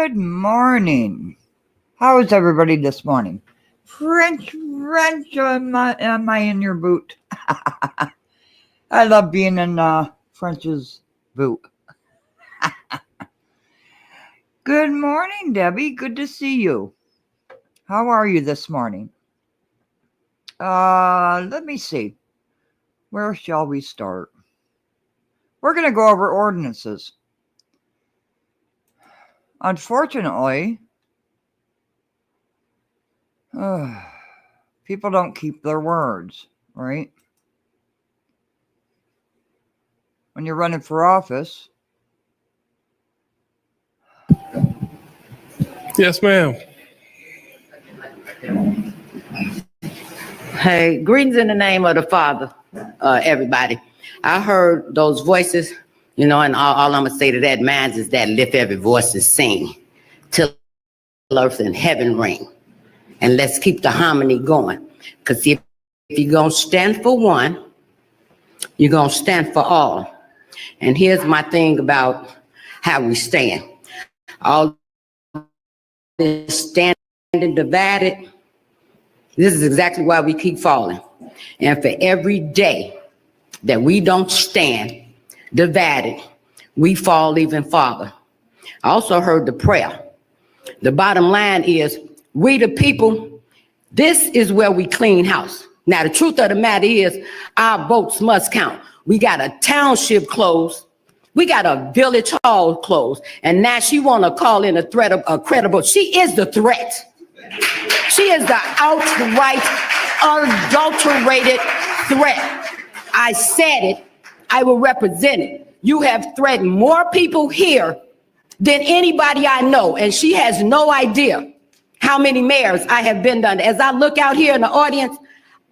Good morning. How is everybody this morning? French, am I in your boot? I love being in French's boot. Good morning, Debbie. Good to see you. How are you this morning? Let me see. Where shall we start? We're going to go over ordinances. Unfortunately, people don't keep their words, right? When you're running for office. Yes, ma'am. Hey, greetings in the name of the Father, everybody. I heard those voices, and all I'm going to say to that, man, is that lift every voice and sing till earth and heaven ring. And let's keep the harmony going. Because if you're going to stand for one, you're going to stand for all. And here's my thing about how we stand. All this standing divided, this is exactly why we keep falling. And for every day that we don't stand divided, we fall even farther. I also heard the prayer. The bottom line is, we the people, this is where we clean house. Now, the truth of the matter is, our votes must count. We got a township closed. We got a village hall closed. And now she want to call in a threat of a credible. She is the threat. She is the outright, unadulterated threat. I said it. I will represent it. You have threatened more people here than anybody I know. And she has no idea how many mayors I have been under. As I look out here in the audience,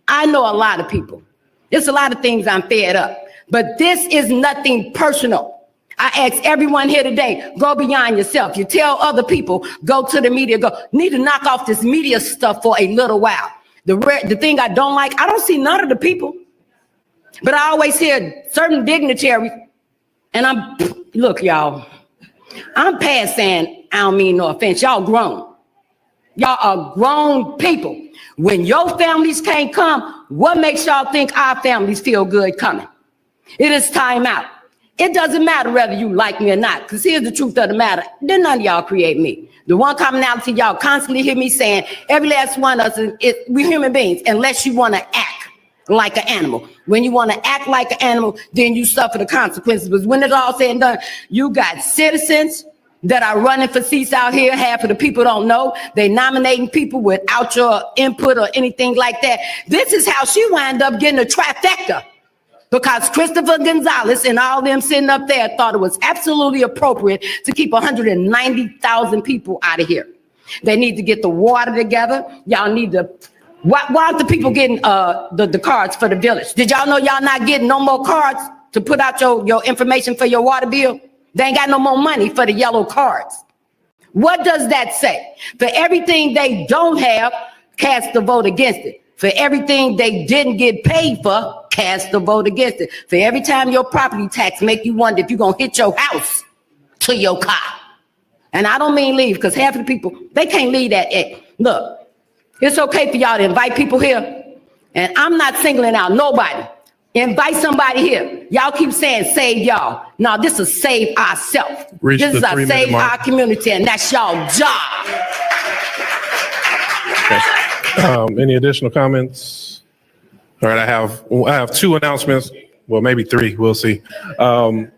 I know a lot of people. There's a lot of things I'm fed up. But this is nothing personal. I ask everyone here today, go beyond yourself. You tell other people, go to the media, need to knock off this media stuff for a little while. The thing I don't like, I don't see none of the people. But I always hear certain dignitaries, and look, y'all, I'm past saying, I don't mean no offense. Y'all grown. Y'all are grown people. When your families can't come, what makes y'all think our families feel good coming? It is time out. It doesn't matter whether you like me or not, because here's the truth of the matter. Then none of y'all create me. The one commonality y'all constantly hear me saying, every last one of us, we're human beings, unless you want to act like an animal. When you want to act like an animal, then you suffer the consequences. But when it's all said and done, you got citizens that are running for seats out here. Half of the people don't know. They nominating people without your input or anything like that. This is how she wound up getting a trifecta. Because Christopher Gonzalez and all them sitting up there thought it was absolutely appropriate to keep 190,000 people out of here. They need to get the water together. Y'all need to, why aren't the people getting the cards for the village? Did y'all know y'all not getting no more cards to put out your information for your water bill? They ain't got no more money for the yellow cards. What does that say? For everything they don't have, cast the vote against it. For everything they didn't get paid for, cast the vote against it. For every time your property tax make you wonder if you're going to hit your house to your car. And I don't mean leave, because half of the people, they can't leave that. Look, it's okay for y'all to invite people here. And I'm not singling out nobody. Invite somebody here. Y'all keep saying save y'all. No, this is save ourselves. This is our save our community, and that's y'all job. Okay. Any additional comments? All right, I have two announcements. Well, maybe three. We'll see. So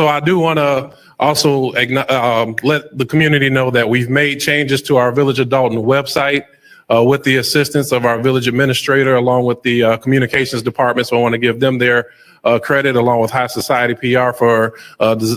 I do want to also let the community know that we've made changes to our Village of Dolton website with the assistance of our village administrator, along with the communications department. So I want to give them their credit, along with High Society PR, for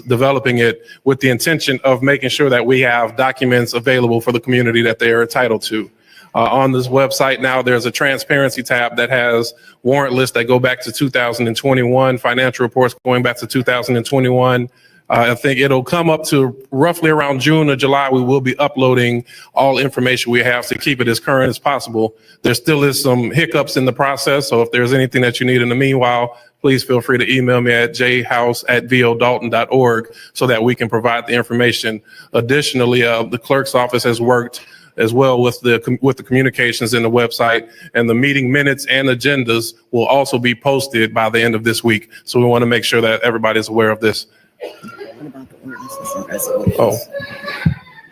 developing it with the intention of making sure that we have documents available for the community that they are entitled to. On this website now, there's a transparency tab that has warrant lists that go back to 2021, financial reports going back to 2021. I think it'll come up to roughly around June or July. We will be uploading all information we have to keep it as current as possible. There still is some hiccups in the process, so if there's anything that you need in the meanwhile, please feel free to email me at jhouse@vodalton.org so that we can provide the information. Additionally, the clerk's office has worked as well with the communications in the website, and the meeting minutes and agendas will also be posted by the end of this week. So we want to make sure that everybody's aware of this. What about the ordinances and resolutions? Oh,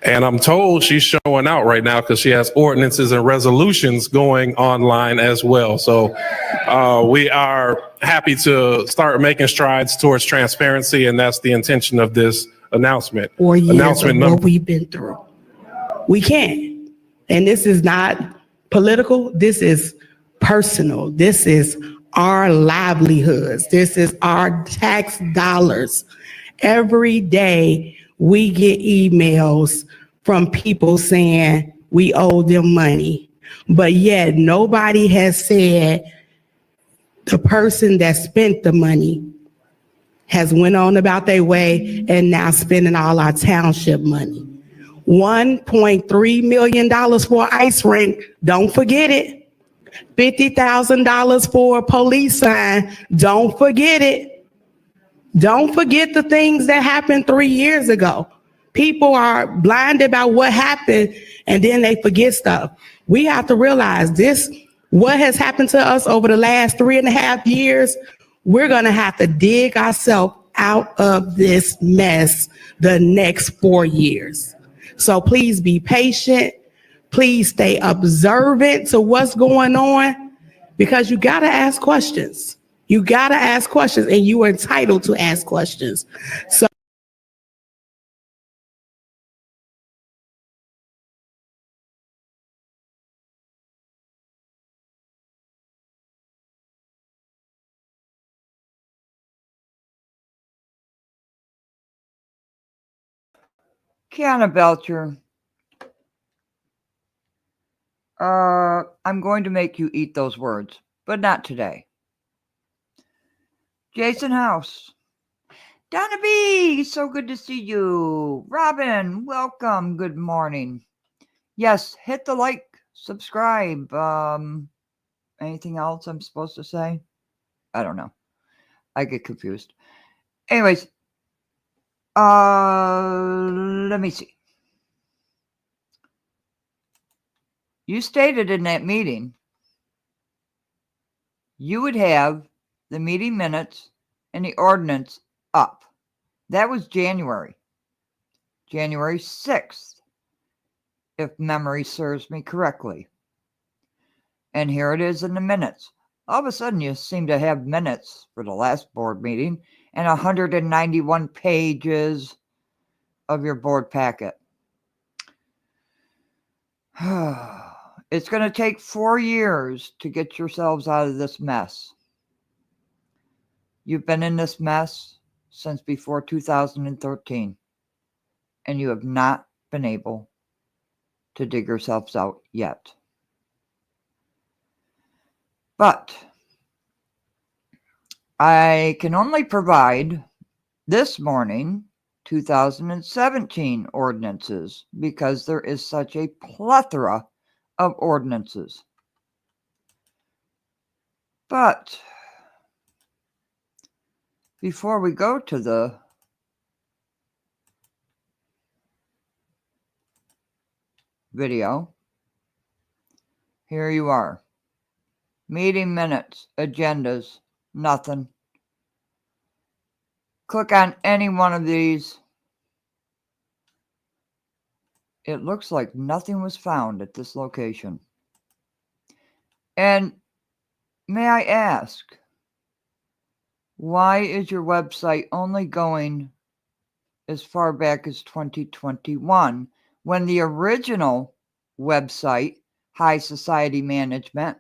and I'm told she's showing out right now because she has ordinances and resolutions going online as well. So we are happy to start making strides towards transparency, and that's the intention of this announcement. 4 years Announcement of number. what we've been through. We can't. And this is not political. This is personal. This is our livelihoods. This is our tax dollars. Every day we get emails from people saying we owe them money, but yet nobody has said the person that spent the money has went on about their way and now spending all our township money. $1.3 million for an ice rink, don't forget it. $50,000 for a police sign, don't forget it. Don't forget the things that happened 3 years ago. People are blinded by what happened and then they forget stuff. We have to realize this, what has happened to us over the last 3.5 years, we're gonna have to dig ourselves out of this mess the next 4 years. So please be patient. Please stay observant to what's going on, because you gotta ask questions. You gotta ask questions, and you are entitled to ask questions. So Kiana Belcher, I'm going to make you eat those words, but not today. Jason House. Donna B, so good to see you. Robin, welcome. Good morning. Yes, hit the like, subscribe. Anything else I'm supposed to say? I don't know. I get confused. Anyways, let me see. You stated in that meeting you would have the meeting minutes and the ordinance up. That was January 6th, if memory serves me correctly. And here it is in the minutes. All of a sudden, you seem to have minutes for the last board meeting and 191 pages of your board packet. It's going to take 4 years to get yourselves out of this mess. You've been in this mess since before 2013, and you have not been able to dig yourselves out yet. But I can only provide this morning 2017 ordinances because there is such a plethora of ordinances. But before we go to the video, here you are. Meeting minutes, agendas, nothing. Click on any one of these. It looks like nothing was found at this location. And may I ask, why is your website only going as far back as 2021 when the original website, High Society Management,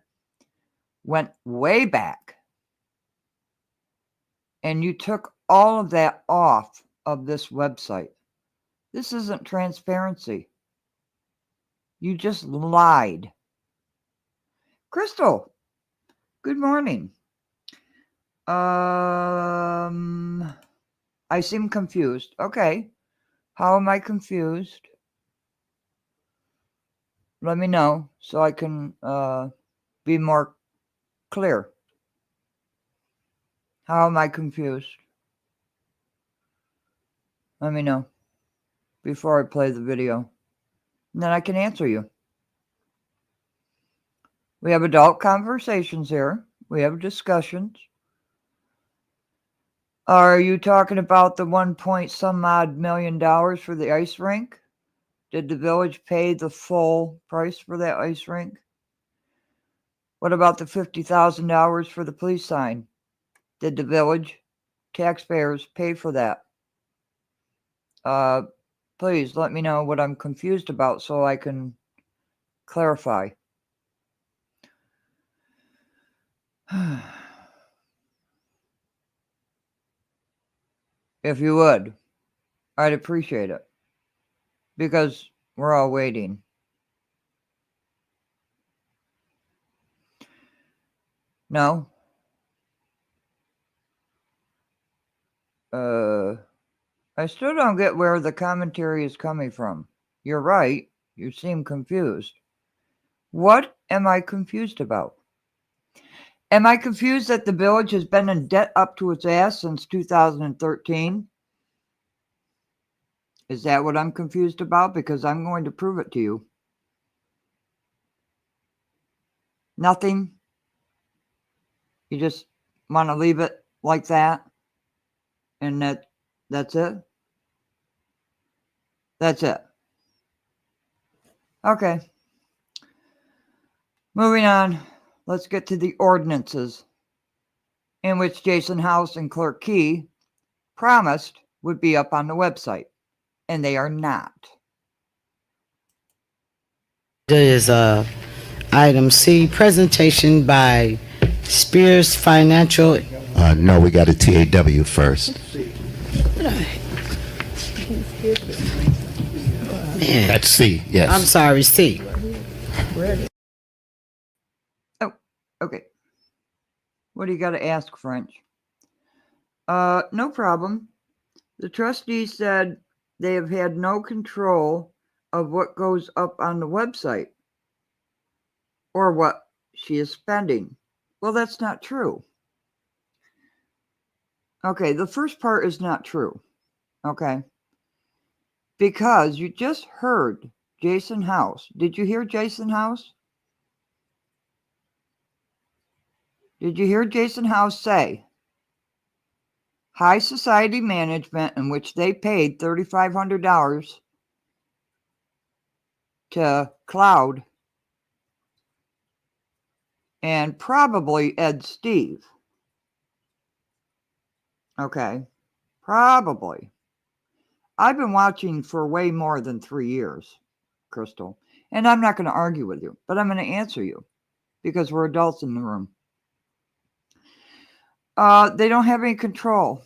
went way back? And you took all of that off of this website. This isn't transparency. You just lied. Crystal, good morning. I seem confused. Okay. How am I confused? Let me know so I can be more clear. How am I confused? Let me know before I play the video. And then I can answer you. We have adult conversations here. We have discussions. Are you talking about the 1 point some odd million for the ice rink? Did the village pay the full price for that ice rink? What about the $50,000 for the police sign? Did the village taxpayers pay for that? Please let me know what I'm confused about so I can clarify. If you would, I'd appreciate it. Because we're all waiting. No? I still don't get where the commentary is coming from. You're right. You seem confused. What am I confused about? Am I confused that the village has been in debt up to its ass since 2013? Is that what I'm confused about? Because I'm going to prove it to you. Nothing? You just want to leave it like that? And that's it? That's it. Okay. Moving on. Let's get to the ordinances, in which Jason House and Clerk Key promised would be up on the website, and they are not. Is item C, presentation by Spears Financial. No, we got a TAW first. Man, That's C, yes. I'm sorry, C. Oh, okay. What do you got to ask, French? No problem. The trustee said they have had no control of what goes up on the website or what she is spending. Well, that's not true. Okay, the first part is not true. Okay. Because you just heard Jason House. Did you hear Jason House? Did you hear Jason House say high society management, in which they paid $3,500 to Cloud and probably Ed Steve? Okay, probably. I've been watching for way more than 3 years, Crystal, and I'm not going to argue with you, but I'm going to answer you because we're adults in the room. They don't have any control.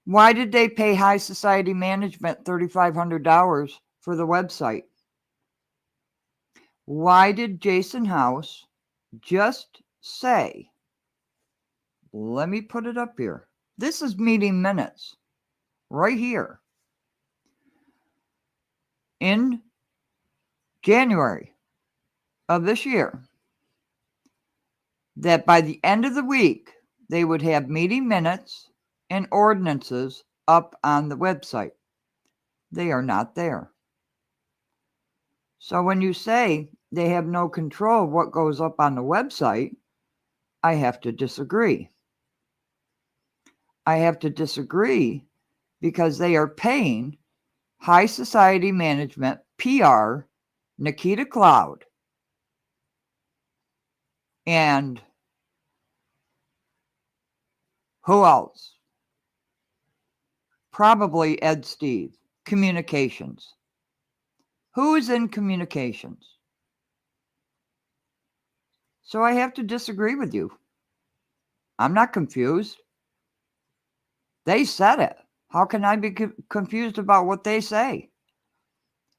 Why did they pay High Society Management $3,500 for the website? Why did Jason House just say, let me put it up here. This is meeting minutes right here. In January of this year, that by the end of the week, they would have meeting minutes and ordinances up on the website. They are not there. So when you say they have no control of what goes up on the website, I have to disagree. I have to disagree because they are paying High Society Management, PR, Nikita Cloud, and who else? Probably Ed Steve, communications. Who is in communications? So I have to disagree with you. I'm not confused. They said it. How can I be confused about what they say?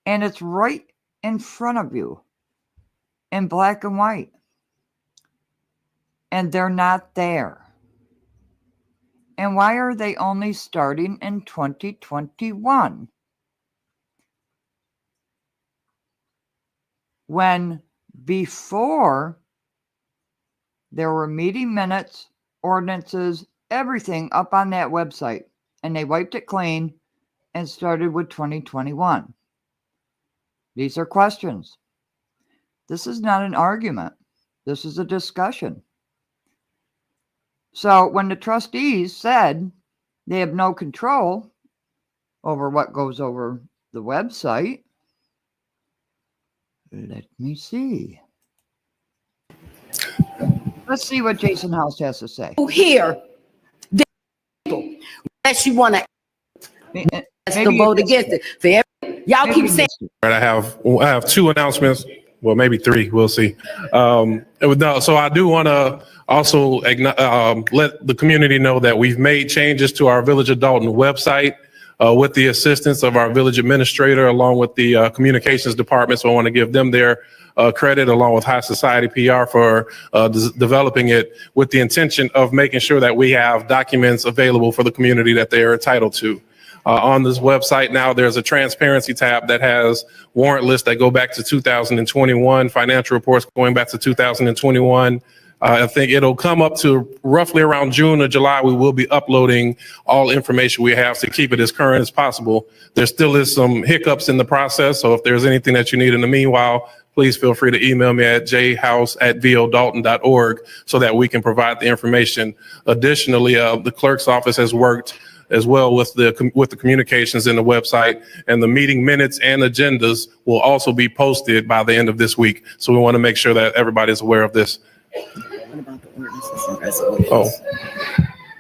And it's right in front of you in black and white. And they're not there. And why are they only starting in 2021? When before there were meeting minutes, ordinances, everything up on that website. And they wiped it clean and started with 2021. These are questions. This is not an argument. This is a discussion. So when the trustees said they have no control over what goes over the website, let me see. Let's see what Jason House has to say. Here, unless you want to vote against it. For y'all keep saying. All right, I have two announcements. Well, maybe three. We'll see. So I do want to also let the community know that we've made changes to our Village of Dolton website with the assistance of our village administrator, along with the communications department. So I want to give them their credit, along with High Society PR, for developing it with the intention of making sure that we have documents available for the community that they are entitled to. On this website now, there's a transparency tab that has warrant lists that go back to 2021, financial reports going back to 2021. I think it'll come up to roughly around June or July. We will be uploading all information we have to keep it as current as possible. There still is some hiccups in the process. So if there's anything that you need in the meanwhile, please feel free to email me at jhouse@vodalton.org so that we can provide the information. Additionally, the clerk's office has worked as well with the communications in the website, and the meeting minutes and agendas will also be posted by the end of this week. So we want to make sure that everybody's aware of this. What about the ordinances and resolutions? Oh,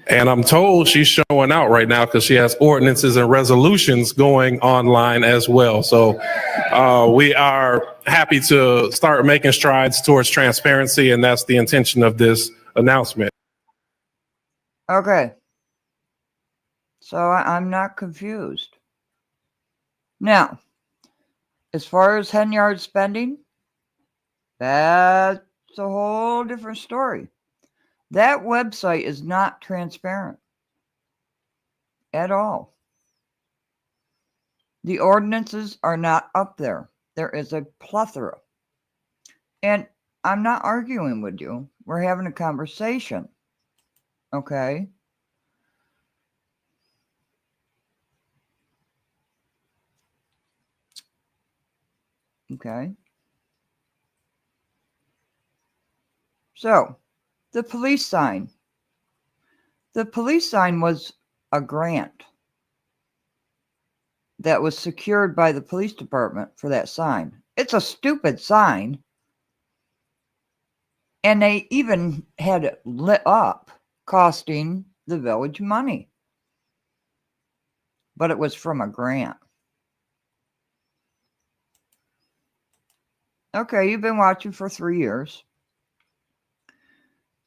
and I'm told she's showing out right now because she has ordinances and resolutions going online as well. So we are happy to start making strides towards transparency, and that's the intention of this announcement. Okay. So I'm not confused. Now, as far as hen yard spending, that's a whole different story. That website is not transparent at all. The ordinances are not up there. There is a plethora. And I'm not arguing with you. We're having a conversation. Okay? Okay. So, the police sign. The police sign was a grant that was secured by the police department for that sign. It's a stupid sign. And they even had it lit up, costing the village money. But it was from a grant. Okay, you've been watching for 3 years.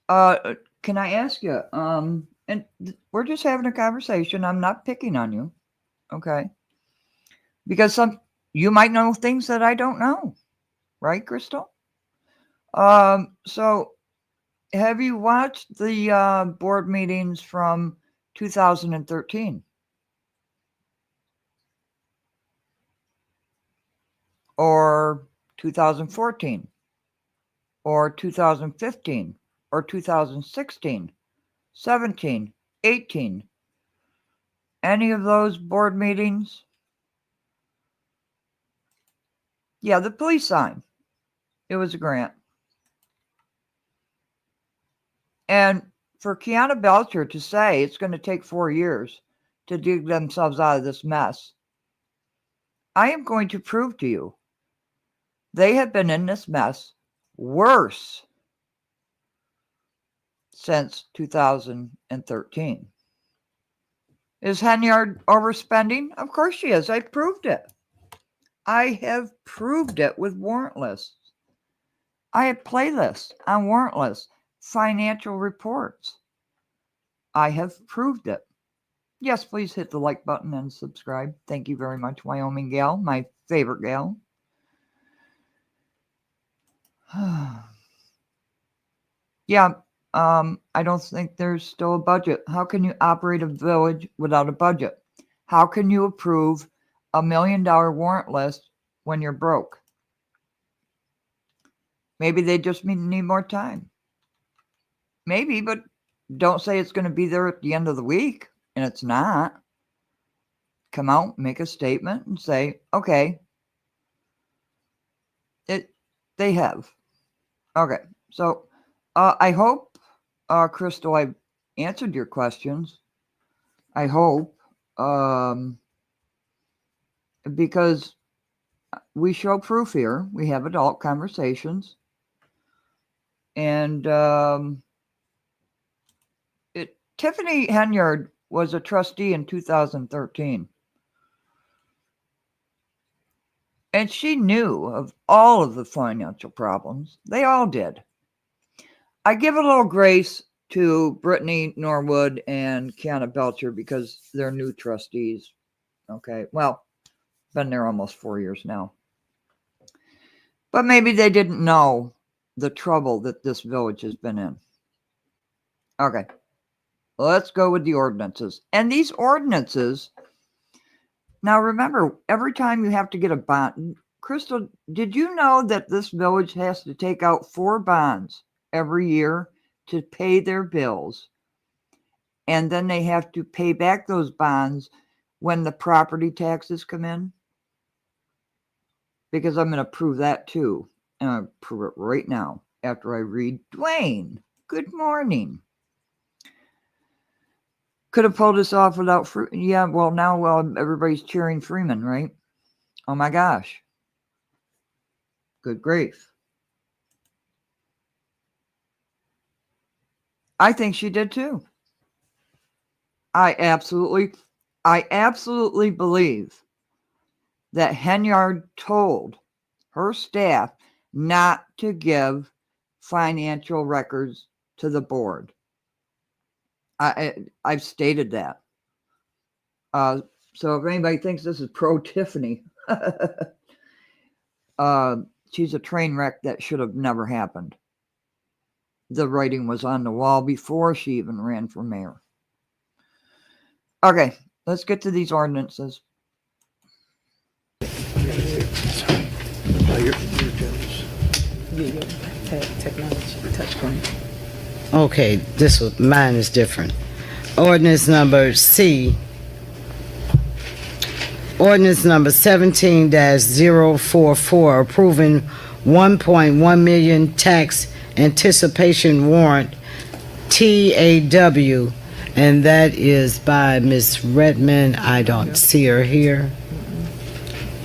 Can I ask you, and we're just having a conversation. I'm not picking on you. Okay. Because you might know things that I don't know. Right, Crystal? So have you watched the board meetings from 2013? Or 2014? Or 2015? Or 2016, 17, 18, any of those board meetings? Yeah, the police sign. It was a grant. And for Kiana Belcher to say it's going to take 4 years to dig themselves out of this mess, I am going to prove to you they have been in this mess worse since 2013. Is Henyard overspending? Of course she is. I proved it. I have proved it with warrant lists. I have playlists on warrant lists, financial reports. I have proved it. Yes, please hit the like button and subscribe. Thank you very much, Wyoming gal, my favorite gal. Yeah. I don't think there's still a budget. How can you operate a village without a budget? How can you approve $1 million warrant list when you're broke? Maybe they just need more time. Maybe, but don't say it's going to be there at the end of the week, and it's not. Come out, make a statement, and say, okay, they have. Okay, so I hope, Crystal, I've answered your questions. I hope, because we show proof here. We have adult conversations. And Tiffany Henyard was a trustee in 2013. And she knew of all of the financial problems. They all did. I give a little grace to Brittany Norwood and Kiana Belcher because they're new trustees. Okay, well, been there almost 4 years now. But maybe they didn't know the trouble that this village has been in. Okay, let's go with the ordinances. And these ordinances, now remember, every time you have to get a bond, Crystal, did you know that this village has to take out 4 bonds every year to pay their bills? And then they have to pay back those bonds when the property taxes come in? Because I'm going to prove that too. And I'll prove it right now after I read Dwayne. Good morning. Could have pulled this off without yeah, well, now everybody's cheering Freeman, right? Oh my gosh. Good grief. I think she did too. I absolutely believe that Henyard told her staff not to give financial records to the board. I've stated that. So if anybody thinks this is pro Tiffany, she's a train wreck that should have never happened. The writing was on the wall before she even ran for mayor. Okay, let's get to these ordinances. Okay, mine is different. Ordinance number C. Ordinance number 17-044, approving 1.1 million tax anticipation warrant, TAW, and that is by Ms. Redmond. I don't see her here.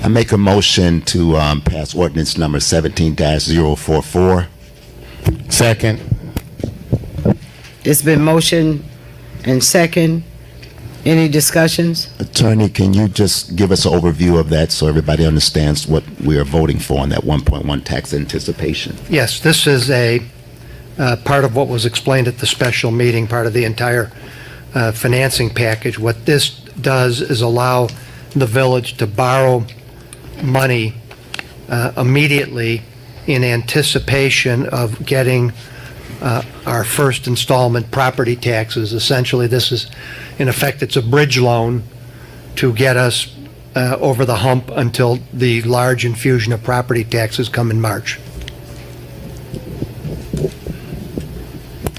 I make a motion to pass ordinance number 17-044. Second. It's been motion and second. Any discussions? Attorney, can you just give us an overview of that so everybody understands what we are voting for on that 1.1 tax anticipation? Yes, this is a part of what was explained at the special meeting, part of the entire financing package. What this does is allow the village to borrow money immediately in anticipation of getting our first installment property taxes. Essentially, this is, in effect, it's a bridge loan to get us over the hump until the large infusion of property taxes come in March.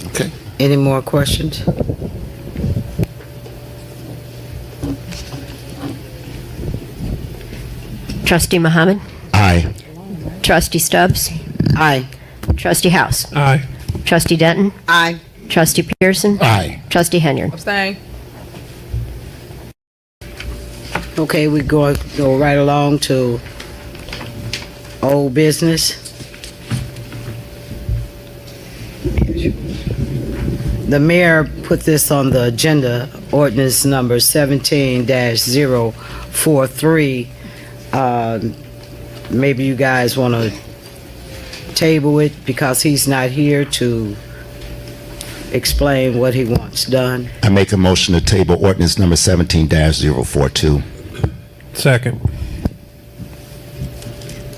Okay. Any more questions? Trustee Muhammad? Aye. Trustee Stubbs? Aye. Trustee House? Aye. Trustee Denton? Aye. Trustee Pearson? Aye. Trustee Henyard? Abstain. Okay, we go right along to old business. The mayor put this on the agenda, ordinance number 17-043. Maybe you guys want to table it because he's not here to explain what he wants done. I make a motion to table ordinance number 17-042. Second.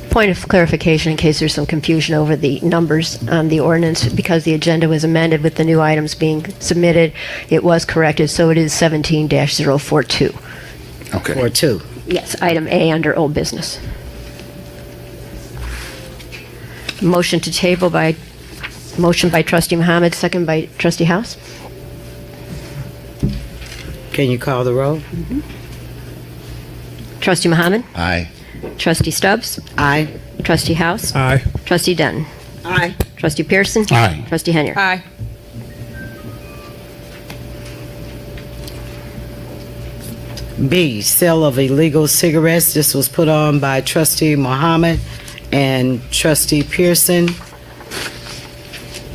Point of clarification in case there's some confusion over the numbers on the ordinance, because the agenda was amended with the new items being submitted, it was corrected, so it is 17-042. Okay. Or two. Yes, item A under old business. Motion to table by Trustee Muhammad, second by Trustee House. Can you call the roll? Trustee Muhammad? Aye. Trustee Stubbs? Aye. Trustee House? Aye. Trustee Dunn? Aye. Trustee Pearson? Aye. Trustee Henry? Aye. B, sale of illegal cigarettes. This was put on by Trustee Muhammad and Trustee Pearson.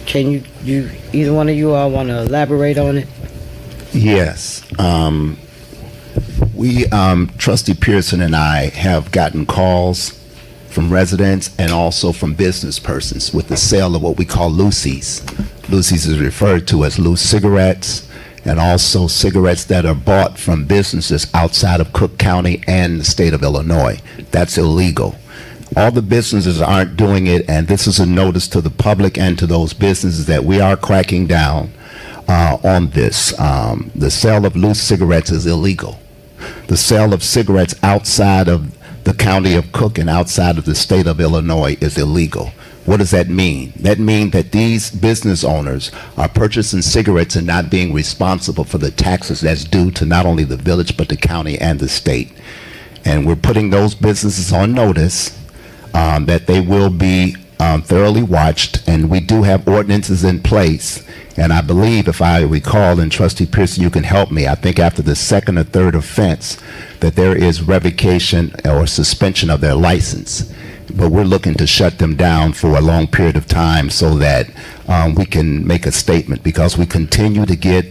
Can you either one of you all want to elaborate on it? Yes. Trustee Pearson and I have gotten calls from residents and also from business persons with the sale of what we call loosies. Loosies is referred to as loose cigarettes, and also cigarettes that are bought from businesses outside of Cook County and the state of Illinois. That's illegal. All the businesses aren't doing it, and this is a notice to the public and to those businesses that we are cracking down on this. The sale of loose cigarettes is illegal. The sale of cigarettes outside of the county of Cook and outside of the state of Illinois is illegal. What does that mean? That means that these business owners are purchasing cigarettes and not being responsible for the taxes that's due to not only the village but the county and the state. And we're putting those businesses on notice that they will be thoroughly watched, and we do have ordinances in place. And I believe, if I recall, and Trustee Pearson, you can help me, I think after the second or third offense that there is revocation or suspension of their license. But we're looking to shut them down for a long period of time so that we can make a statement, because we continue to get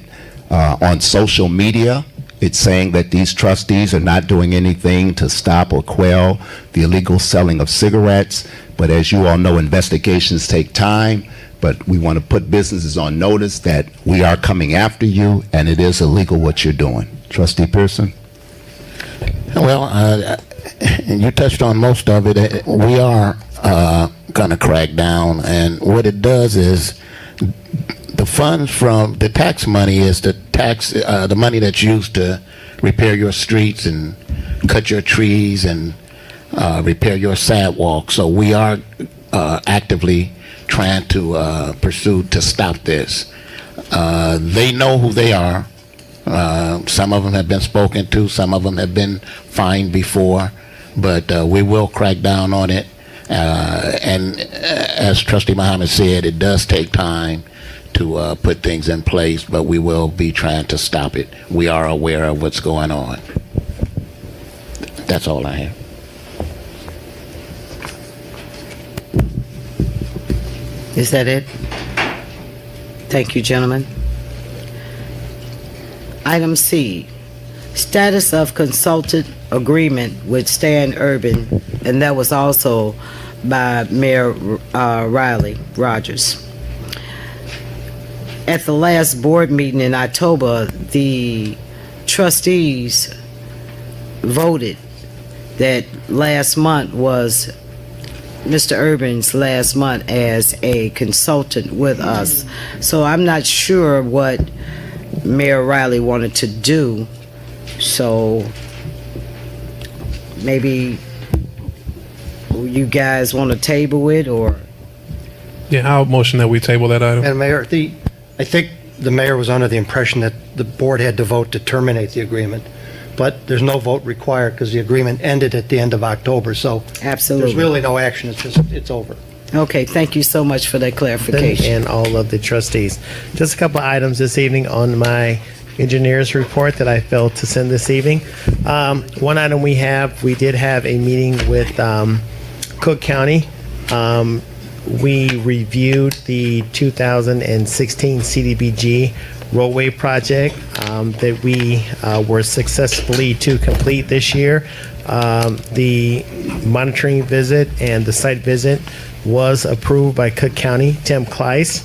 on social media. It's saying that these trustees are not doing anything to stop or quell the illegal selling of cigarettes. But as you all know, investigations take time. But we want to put businesses on notice that we are coming after you, and it is illegal what you're doing. Trustee Pearson? Well, you touched on most of it. We are going to crack down, and what it does is the funds from the tax money is the money that's used to repair your streets and cut your trees and repair your sidewalks. So we are actively trying to pursue to stop this. They know who they are. Some of them have been spoken to, some of them have been fined before, but we will crack down on it. And as Trustee Muhammad said, it does take time to put things in place, but we will be trying to stop it. We are aware of what's going on. That's all I have. Is that it? Thank you, gentlemen. Item C, status of consultant agreement with Stan Urban, and that was also by Mayor Riley Rogers. At the last board meeting in October, the trustees voted that last month was Mr. Urban's last month as a consultant with us. So I'm not sure what Mayor Riley wanted to do. So maybe you guys want to table it, or? Yeah, I'll motion that we table that item. And Mayor, I think the mayor was under the impression that the board had to vote to terminate the agreement, but there's no vote required because the agreement ended at the end of October, so Absolutely. there's really no action, it's over. Okay, thank you so much for that clarification. And all of the trustees. Just a couple of items this evening on my engineer's report that I failed to send this evening. One item we did have a meeting with Cook County. We reviewed the 2016 CDBG roadway project that we were successfully to complete this year. The monitoring visit and the site visit was approved by Cook County, Tim Kleiss.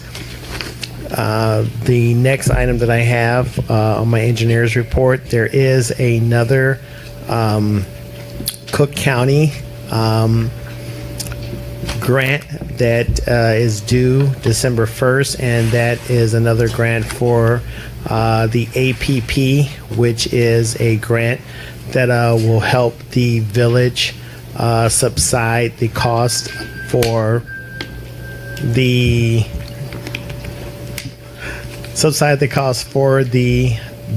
The next item that I have on my engineer's report, there is another Cook County grant that is due December 1st, and that is another grant for the APP, which is a grant that will help the village subside the cost for the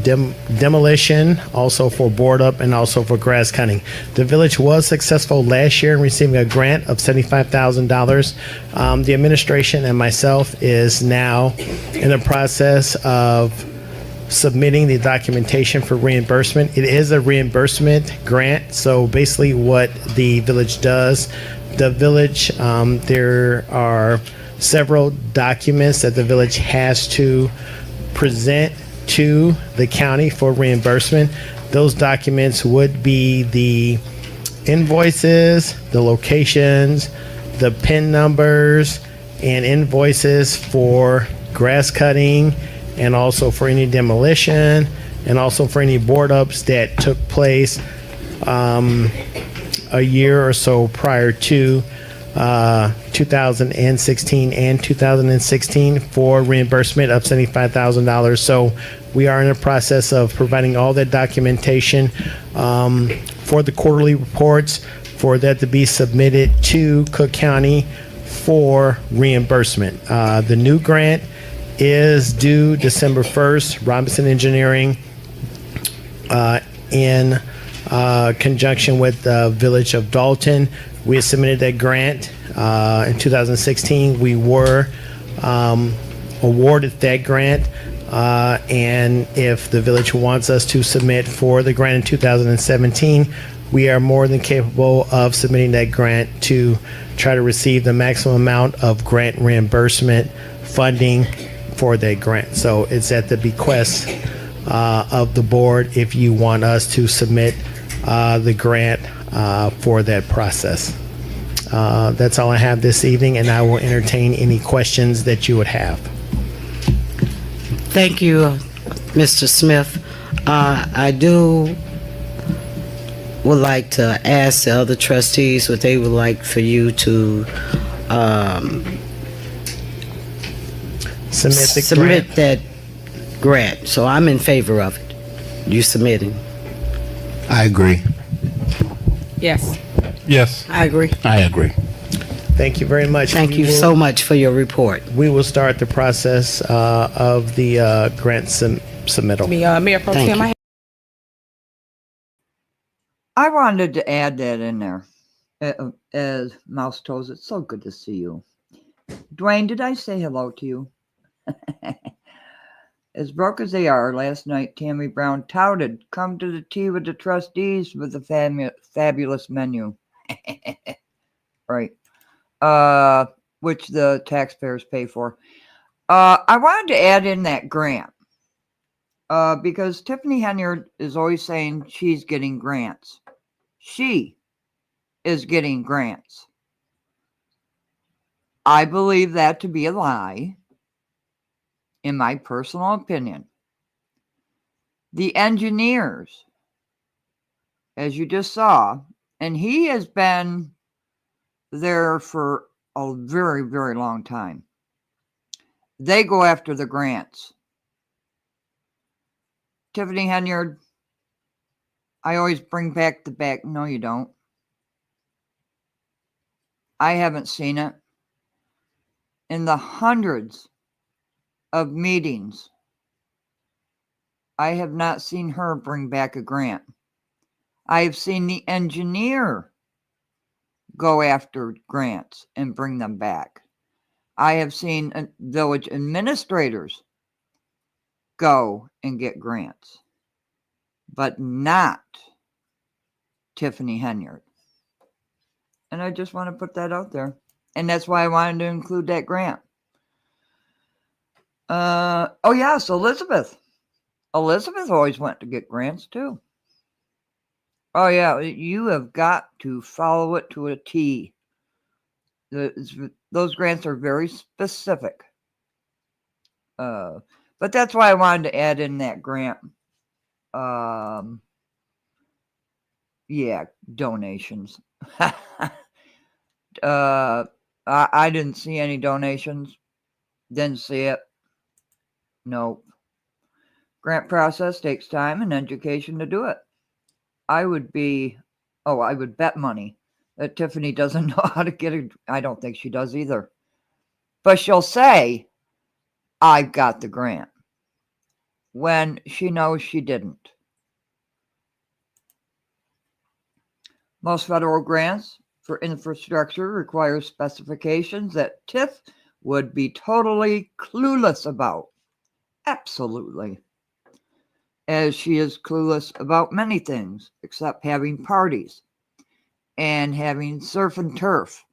demolition, also for board up, and also for grass cutting. The village was successful last year in receiving a grant of $75,000. The administration and myself is now in the process of submitting the documentation for reimbursement. It is a reimbursement grant. So basically what the village does, the village, there are several documents that the village has to present to the county for reimbursement. Those documents would be the invoices, the locations, the PIN numbers, and invoices for grass cutting, and also for any demolition, and also for any board ups that took place a year or so prior to 2016 and 2016 for reimbursement of $75,000. So we are in the process of providing all that documentation for the quarterly reports, for that to be submitted to Cook County for reimbursement. The new grant is due December 1st. Robinson Engineering, in conjunction with the Village of Dolton, we had submitted that grant in 2016. We were awarded that grant, and if the village wants us to submit for the grant in 2017, we are more than capable of submitting that grant to try to receive the maximum amount of grant reimbursement funding for that grant. So it's at the bequest of the board if you want us to submit the grant for that process. That's all I have this evening, and I will entertain any questions that you would have. Thank you, Mr. Smith. I would like to ask the other trustees what they would like for you to Submit that grant. So I'm in favor of it. You submitting? I agree. Yes. Yes. I agree. I agree. Thank you very much. Thank you so much for your report. We will start the process of the grant submittal. Mayor Pro Thank Tem, you. I wanted to add that in there. As Mouse Toes, it's so good to see you. Dwayne, did I say hello to you? As broke as they are, last night Tammy Brown touted, "Come to the tea with the trustees with a fabulous menu." Right. Which the taxpayers pay for. I wanted to add in that grant. Because Tiffany Henyard is always saying she's getting grants. She is getting grants. I believe that to be a lie, in my personal opinion. The engineers, as you just saw, and he has been there for a very, very long time. They go after the grants. Tiffany Henyard, I always bring back the back. No, you don't. I haven't seen it. In the hundreds of meetings, I have not seen her bring back a grant. I have seen the engineer go after grants and bring them back. I have seen village administrators go and get grants, but not Tiffany Henyard. And I just want to put that out there. And that's why I wanted to include that grant. Oh, yes, Elizabeth. Elizabeth always went to get grants, too. Oh, yeah, you have got to follow it to a T. Those grants are very specific. But that's why I wanted to add in that grant. Yeah, donations. I didn't see any donations. Didn't see it. Nope. Grant process takes time and education to do it. I would bet money that Tiffany doesn't know how to get it. I don't think she does either. But she'll say, "I've got the grant." when she knows she didn't. Most federal grants for infrastructure require specifications that TIF would be totally clueless about. Absolutely. As she is clueless about many things except having parties and having surf and turf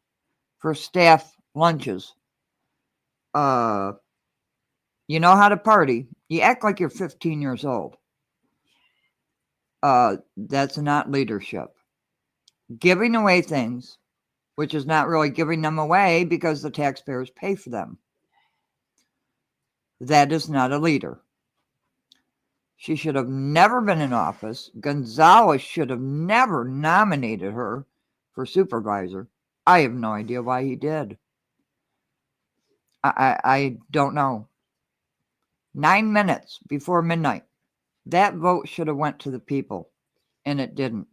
for staff lunches. You know how to party. You act like you're 15 years old. That's not leadership. Giving away things, which is not really giving them away because the taxpayers pay for them. That is not a leader. She should have never been in office. Gonzalez should have never nominated her for supervisor. I have no idea why he did. I don't know. 9 minutes before midnight. That vote should have went to the people, and it didn't.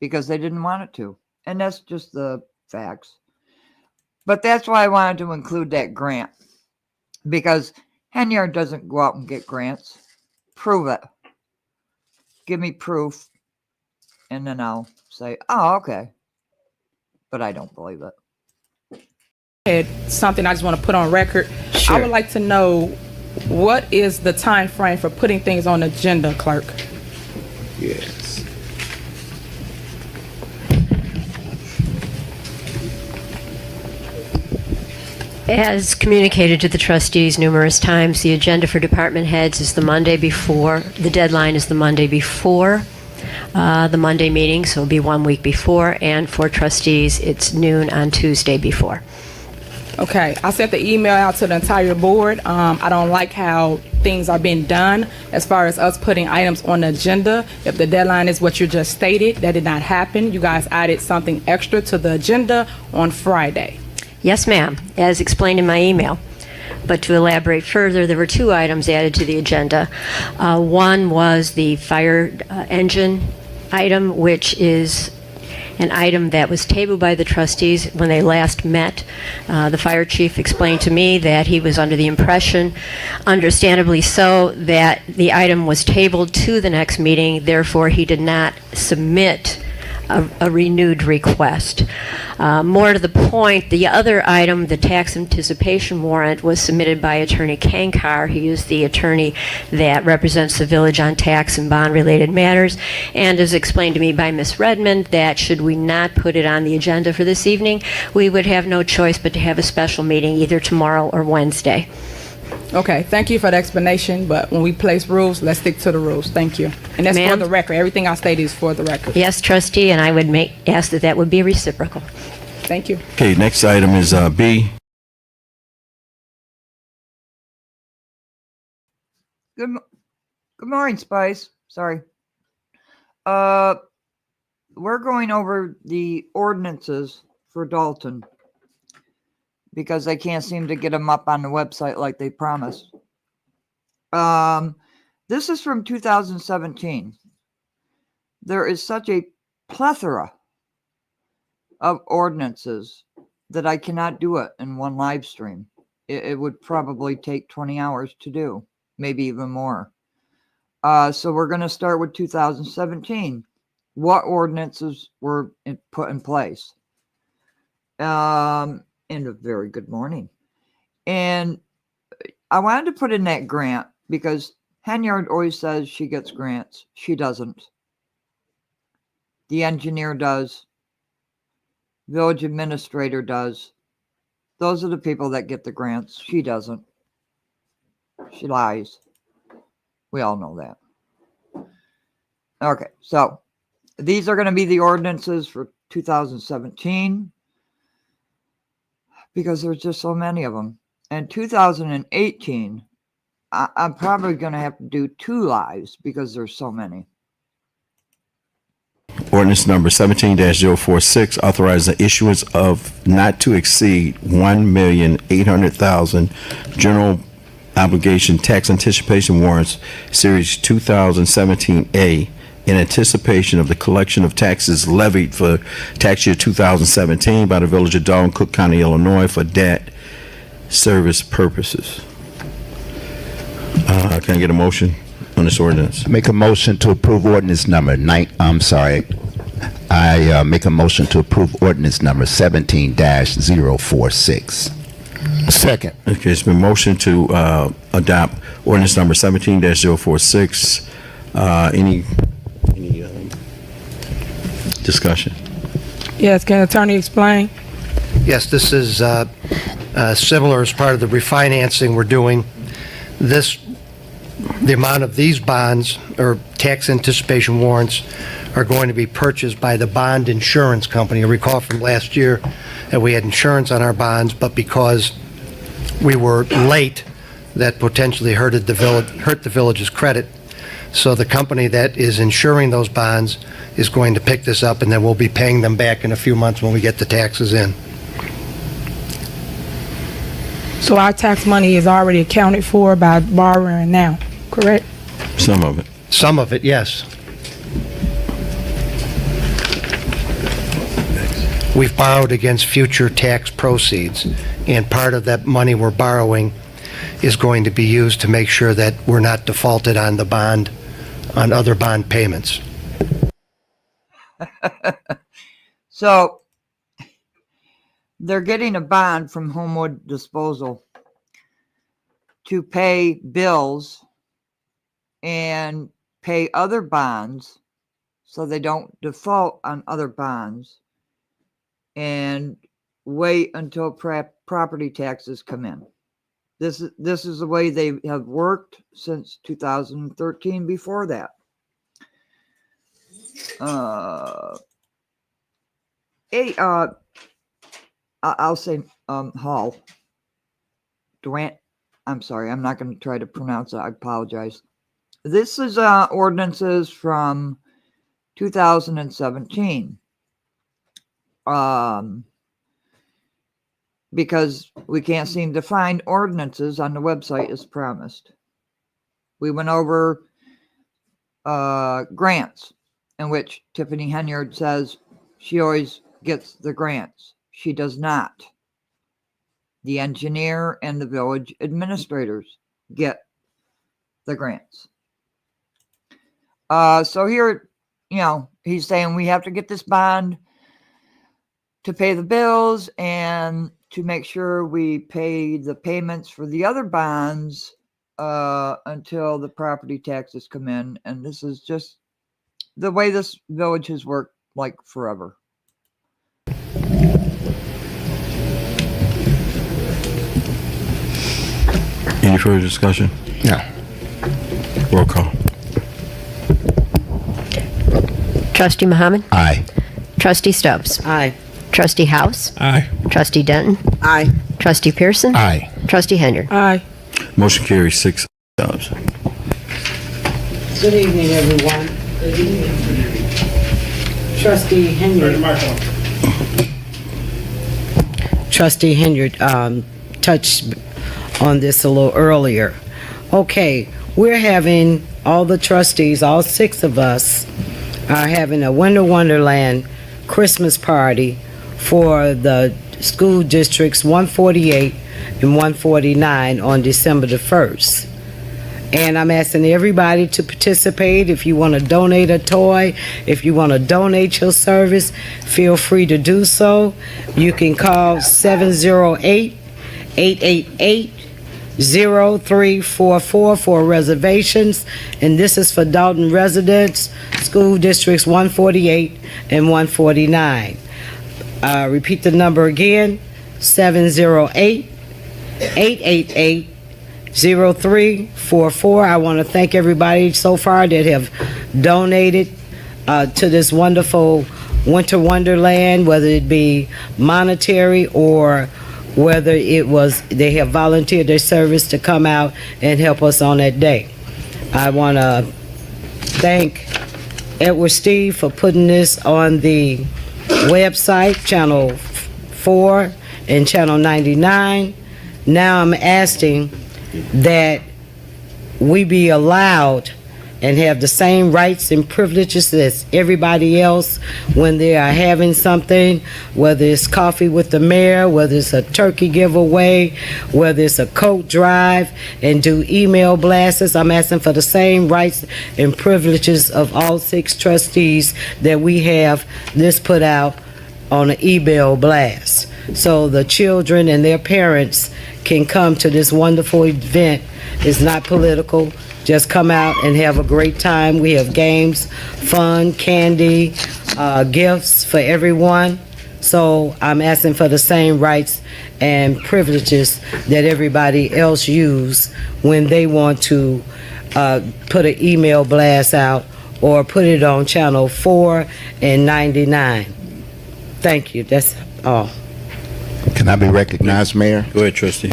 Because they didn't want it to. And that's just the facts. But that's why I wanted to include that grant. Because Henyard doesn't go out and get grants. Prove it. Give me proof. And then I'll say, oh, okay. But I don't believe it. Something I just want to put on record. Sure. I would like to know, what is the time frame for putting things on the agenda, clerk? Yes. As communicated to the trustees numerous times, the agenda for department heads is the Monday before. The deadline is the Monday before the Monday meeting, so it'll be 1 week before. And for trustees, it's noon on Tuesday before. Okay, I sent the email out to the entire board. I don't like how things are being done as far as us putting items on the agenda. If the deadline is what you just stated, that did not happen. You guys added something extra to the agenda on Friday. Yes, ma'am, as explained in my email. But to elaborate further, there were 2 items added to the agenda. One was the fire engine item, which is an item that was tabled by the trustees when they last met. The fire chief explained to me that he was under the impression, understandably so, that the item was tabled to the next meeting. Therefore, he did not submit a renewed request. More to the point, the other item, the tax anticipation warrant, was submitted by Attorney Kankar. He is the attorney that represents the village on tax and bond-related matters, and as explained to me by Ms. Redmond, that should we not put it on the agenda for this evening, we would have no choice but to have a special meeting either tomorrow or Wednesday. Okay, thank you for the explanation, but when we place rules, let's stick to the rules. Thank you. And that's for Ma'am? the record. Everything I stated is for the record. Yes, trustee, and I would ask that that would be reciprocal. Thank you. Okay, next item is B. Good morning, Spice. Sorry. We're going over the ordinances for Dolton because I can't seem to get them up on the website like they promised. This is from 2017. There is such a plethora of ordinances that I cannot do it in one live stream. It would probably take 20 hours to do, maybe even more. So we're going to start with 2017. What ordinances were put in place? And a very good morning. And I wanted to put in that grant because Henyard always says she gets grants. She doesn't. The engineer does. Village administrator does. Those are the people that get the grants. She doesn't. She lies. We all know that. Okay, so these are going to be the ordinances for 2017 because there's just so many of them. And 2018, I'm probably going to have to do 2 lives because there's so many. Ordinance number 17-046 authorizes the issuance of not to exceed $1,800,000 general obligation tax anticipation warrants, Series 2017A, in anticipation of the collection of taxes levied for tax year 2017 by the Village of Dalton, Cook County, Illinois, for debt service purposes. Can I get a motion on this ordinance? Make a motion to approve ordinance number I make a motion to approve ordinance number 17-046. Second. Okay, it's been motion to adopt ordinance number 17-046. Any discussion? Yes, can attorney explain? Yes, this is similar as part of the refinancing we're doing. The amount of these bonds or tax anticipation warrants are going to be purchased by the bond insurance company. You recall from last year that we had insurance on our bonds, but because we were late, that potentially hurt the village's credit. So the company that is insuring those bonds is going to pick this up, and then we'll be paying them back in a few months when we get the taxes in. So our tax money is already accounted for by borrowing now, correct? Some of it. Some of it, yes. We've borrowed against future tax proceeds, and part of that money we're borrowing is going to be used to make sure that we're not defaulted on the bond, on other bond payments. So they're getting a bond from Homewood Disposal to pay bills and pay other bonds so they don't default on other bonds and wait until property taxes come in. This is the way they have worked since 2013. Before that, I'll say Hall Durant. I'm sorry, I'm not going to try to pronounce it. I apologize. This is ordinances from 2017. Because we can't seem to find ordinances on the website as promised. We went over grants, in which Tiffany Henyard says she always gets the grants. She does not. The engineer and the village administrators get the grants. So here, he's saying we have to get this bond to pay the bills and to make sure we pay the payments for the other bonds until the property taxes come in. And this is just the way this village has worked like forever. Any further discussion? No. Roll call. Trustee Muhammad? Aye. Trustee Stubbs? Aye. Trustee House? Aye. Trustee Denton? Aye. Trustee Pearson? Aye. Trustee Henry? Aye. Motion carries 6 times. Good evening, everyone. Good evening. Trustee Henry. Trustee Henry touched on this a little earlier. Okay, we're having, all the trustees, all 6 of us, are having a Winter Wonderland Christmas party for the school districts 148 and 149 on December the 1st. And I'm asking everybody to participate. If you want to donate a toy, if you want to donate your service, feel free to do so. You can call 708-888-0344 for reservations. And this is for Dolton residents, school districts 148 and 149. Repeat the number again, 708-888-0344. I want to thank everybody so far that have donated to this wonderful Winter Wonderland, whether it be monetary or whether it was they have volunteered their service to come out and help us on that day. I want to thank Edward Steve for putting this on the website, Channel 4 and Channel 99. Now I'm asking that we be allowed and have the same rights and privileges as everybody else when they are having something, whether it's coffee with the mayor, whether it's a turkey giveaway, whether it's a coat drive, and do email blasts. I'm asking for the same rights and privileges of all 6 trustees that we have this put out on an email blast. So the children and their parents can come to this wonderful event. It's not political. Just come out and have a great time. We have games, fun, candy, gifts for everyone. So I'm asking for the same rights and privileges that everybody else use when they want to put an email blast out or put it on channel 4 and 99. Thank you. That's all. Can I be recognized, Mayor? Go ahead, trustee.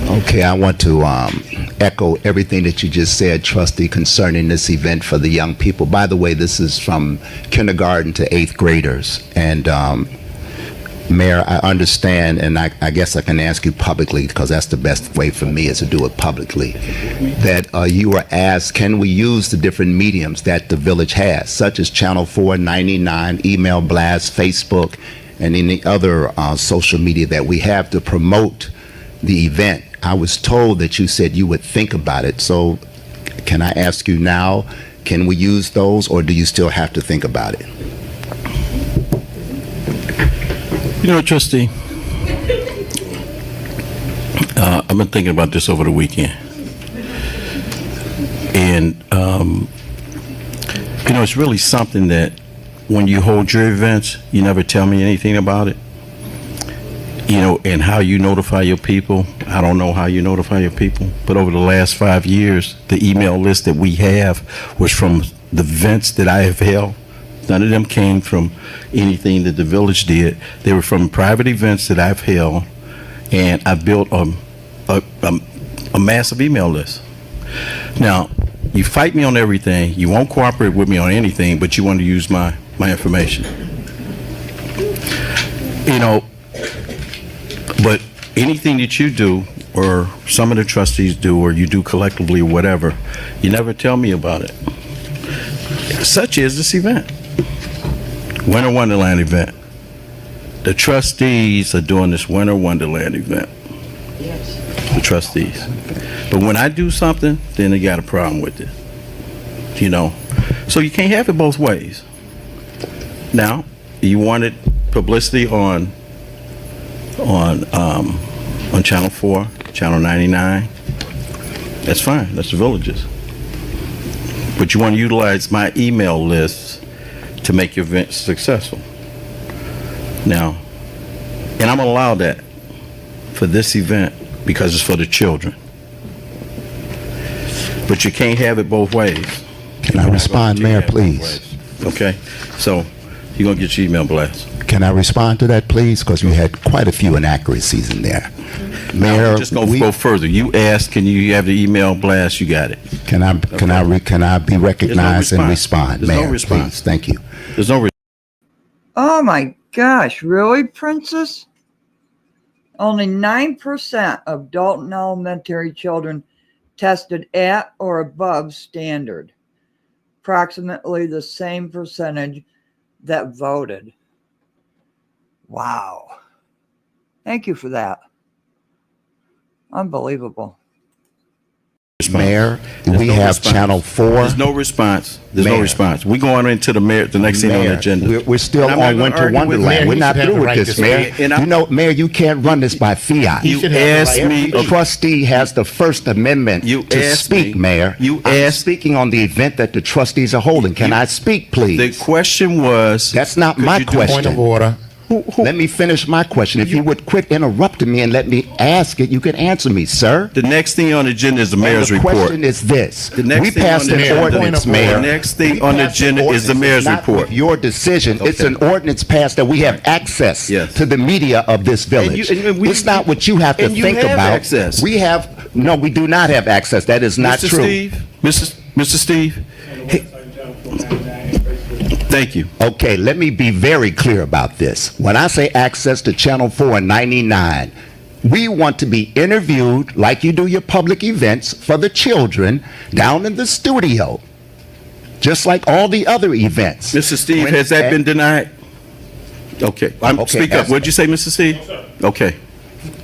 Okay, I want to echo everything that you just said, trustee, concerning this event for the young people. By the way, this is from kindergarten to 8th graders. And Mayor, I understand, and I guess I can ask you publicly, because that's the best way for me is to do it publicly, that you were asked, can we use the different mediums that the village has, such as Channel 4, 99, email blast, Facebook, and any other social media that we have to promote the event. I was told that you said you would think about it. So can I ask you now, can we use those, or do you still have to think about it? You know, trustee, I've been thinking about this over the weekend. And, you know, it's really something that when you hold your events, you never tell me anything about it. You know, and how you notify your people. I don't know how you notify your people, but over the last 5 years, the email list that we have was from the events that I have held. None of them came from anything that the village did. They were from private events that I've held, and I built a massive email list. Now, you fight me on everything. You won't cooperate with me on anything, but you want to use my information. You know, but anything that you do, or some of the trustees do, or you do collectively, or whatever, you never tell me about it. Such as this event, Winter Wonderland event. The trustees are doing this Winter Wonderland event. Yes. The trustees. But when I do something, then they got a problem with it. You know, so you can't have it both ways. Now, you wanted publicity on Channel 4, Channel 99. That's fine. That's the villages. But you want to utilize my email list to make your event successful. Now, and I'm going to allow that for this event because it's for the children. But you can't have it both ways. Can I respond, Mayor, please? Okay. So you're going to get your email blast. Can I respond to that, please? Because you had quite a few inaccuracies in there. Mayor, I'm just going to go further. You asked, can you have the email blast? You got it. Can I be recognized and respond, Mayor? No response. Please, thank you. There's no response. Oh my gosh, really, Princess? Only 9% of Dolton Elementary children tested at or above standard. Approximately the same percentage that voted. Wow. Thank you for that. Unbelievable. Mayor, we have Channel 4. There's no response. There's no response. We're going into the next thing on the agenda. We're still on Winter Wonderland. We're not through with this, Mayor. You know, Mayor, you can't run this by fiat. You asked me. The trustee has the First Amendment to speak, Mayor. I'm speaking on the event that the trustees are holding. Can I speak, please? The question was. That's not my question. Point of order. Let me finish my question. If you would quit interrupting me and let me ask it, you can answer me, sir. The next thing on the agenda is the mayor's report. The question is this. We passed an ordinance, Mayor. The next thing on the agenda is the mayor's report. Your decision. It's an ordinance passed that we have access to the media of this village. It's not what you have to think about. Access. We have, no, we do not have access. That is not true. Mr. Steve, thank you. Okay, let me be very clear about this. When I say access to Channel 4 and 99, we want to be interviewed like you do your public events for the children down in the studio. just like all the other events. Mr. Steve, When- has that been denied? Okay, Okay, speak up. What'd you say, Mr. Steve? Okay.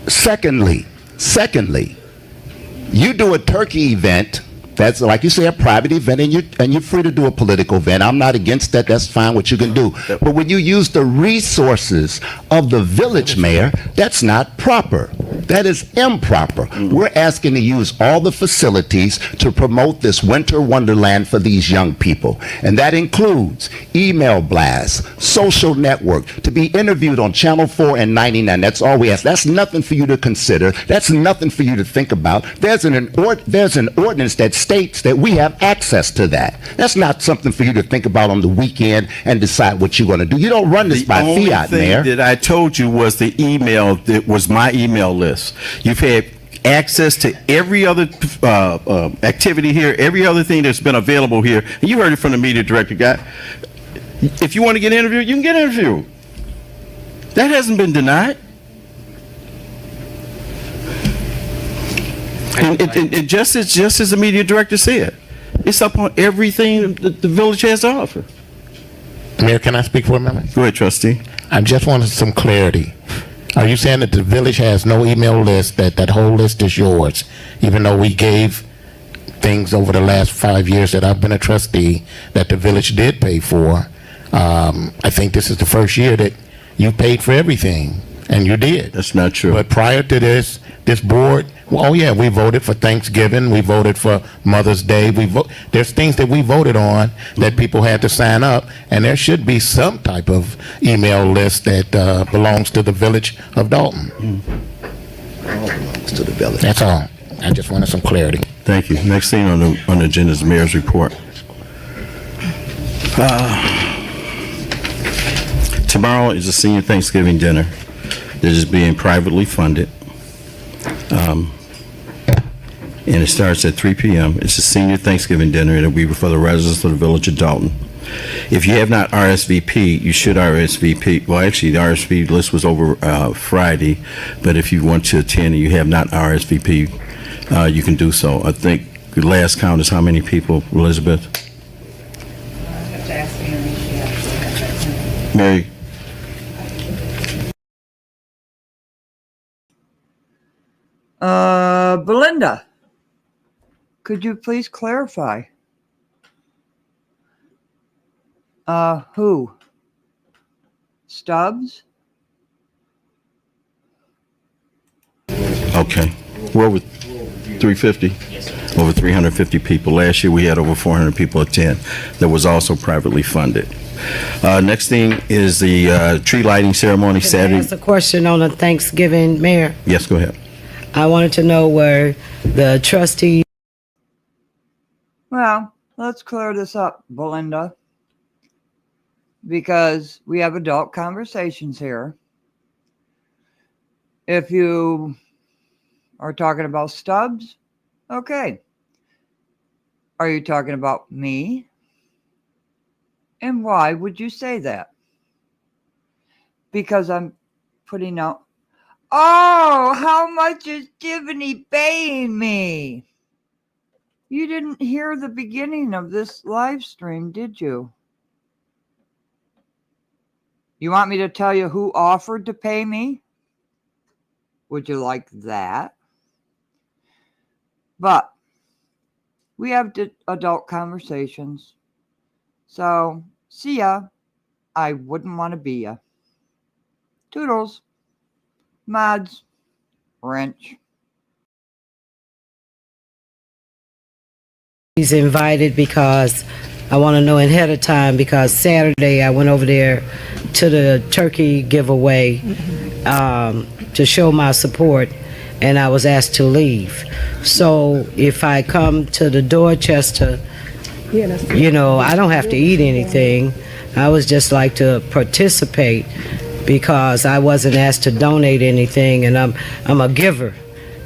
Secondly, you do a turkey event. That's, like you say, a private event, and you're free to do a political event. I'm not against that. That's fine, what you can do. But when you use the resources of the village mayor, that's not proper. That is improper. We're asking to use all the facilities to promote this winter wonderland for these young people. And that includes email blasts, social network, to be interviewed on Channel 4 and 99. That's all we ask. That's nothing for you to consider. That's nothing for you to think about. There's an ordinance that states that we have access to that. That's not something for you to think about on the weekend and decide what you're going to do. You don't run this by fiat, Mayor. The only thing that I told you was the email that was my email list. You've had access to every other activity here, every other thing that's been available here. And you heard it from the media director guy. If you want to get interviewed, you can get interviewed. That hasn't been denied. And just as the media director said, it's up on everything that the village has to offer. Mayor, can I speak for a minute? Go ahead, trustee. I just wanted some clarity. Are you saying that the village has no email list, that whole list is yours, even though we gave things over the last 5 years that I've been a trustee that the village did pay for? I think this is the first year that you paid for everything, and you did. That's not true. But prior to this board, well, oh yeah, we voted for Thanksgiving, we voted for Mother's Day, there's things that we voted on that people had to sign up, and there should be some type of email list that belongs to the village of Dalton. All belongs to the village. That's all. I just wanted some clarity. Thank you. Next thing on the agenda is the mayor's report. Tomorrow is a senior Thanksgiving dinner that is being privately funded. And it starts at 3 p.m. It's a senior Thanksgiving dinner. It'll be for the residents of the village of Dalton. If you have not RSVP, you should RSVP. Well, actually, the RSVP list was over Friday, but if you want to attend and you have not RSVP, you can do so. I think the last count is how many people, Elizabeth? Mary? Belinda, could you please clarify? Who? Stubbs? Okay. We're over 350? Over 350 people. Last year we had over 400 people attend. That was also privately funded. Next thing is the tree lighting ceremony Saturday. That's a question on the Thanksgiving, Mayor. Yes, go ahead. I wanted to know where the trustees. Well, let's clear this up, Belinda, because we have adult conversations here. If you are talking about Stubbs, okay. Are you talking about me? And why would you say that? Because I'm putting out, oh, how much is Tiffany paying me? You didn't hear the beginning of this live stream, did you? You want me to tell you who offered to pay me? Would you like that? But we have adult conversations. So, see ya. I wouldn't want to be ya. Toodles. Mods. Wrench. He's invited because I want to know ahead of time, because Saturday I went over there to the turkey giveaway to show my support, and I was asked to leave. So if I come to the Dorchester, you know, I don't have to eat anything. I was just like to participate because I wasn't asked to donate anything, and I'm a giver.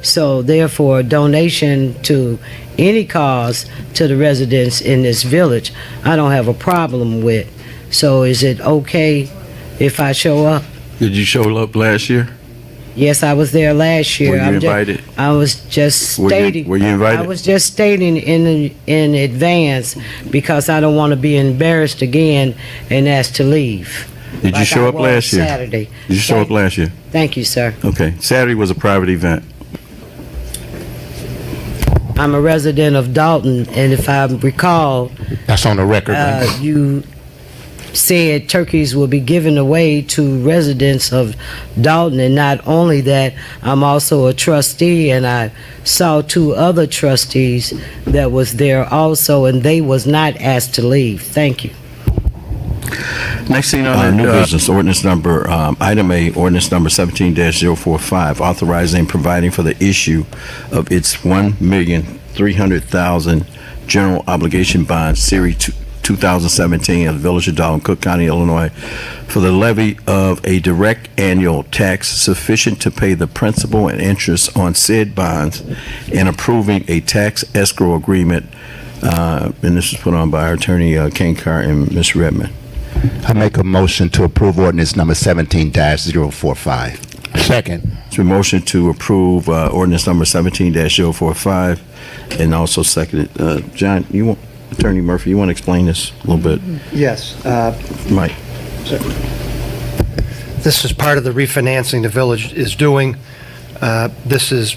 So therefore, donation to any cause to the residents in this village, I don't have a problem with. So is it okay if I show up? Did you show up last year? Yes, I was there last year. Were you invited? I was just Were you- stating. were you invited? I was just stating in advance because I don't want to be embarrassed again and asked to leave. Did you like show I up was last year? Saturday. Did you show up last year? Thank you, sir. Okay. Saturday was a private event. I'm a resident of Dalton, and if I recall, That's on the record. Linda. you said turkeys will be given away to residents of Dalton, and not only that, I'm also a trustee, and I saw 2 other trustees that was there also, and they was not asked to leave. Thank you. Next thing on our new business, ordinance number, item A, ordinance number 17-045, authorizing and providing for the issue of its $1,300,000 general obligation bond, Series 2017 of the Village of Dalton, Cook County, Illinois, for the levy of a direct annual tax sufficient to pay the principal and interest on said bonds, and approving a tax escrow agreement. And this is put on by our attorney, Ken Carr and Ms. Redmond. I make a motion to approve ordinance number 17-045. Second. It's been motion to approve ordinance number 17-045, and also seconded. John, Attorney Murphy, you want to explain this a little bit? Yes. Mike. This is part of the refinancing the village is doing. This is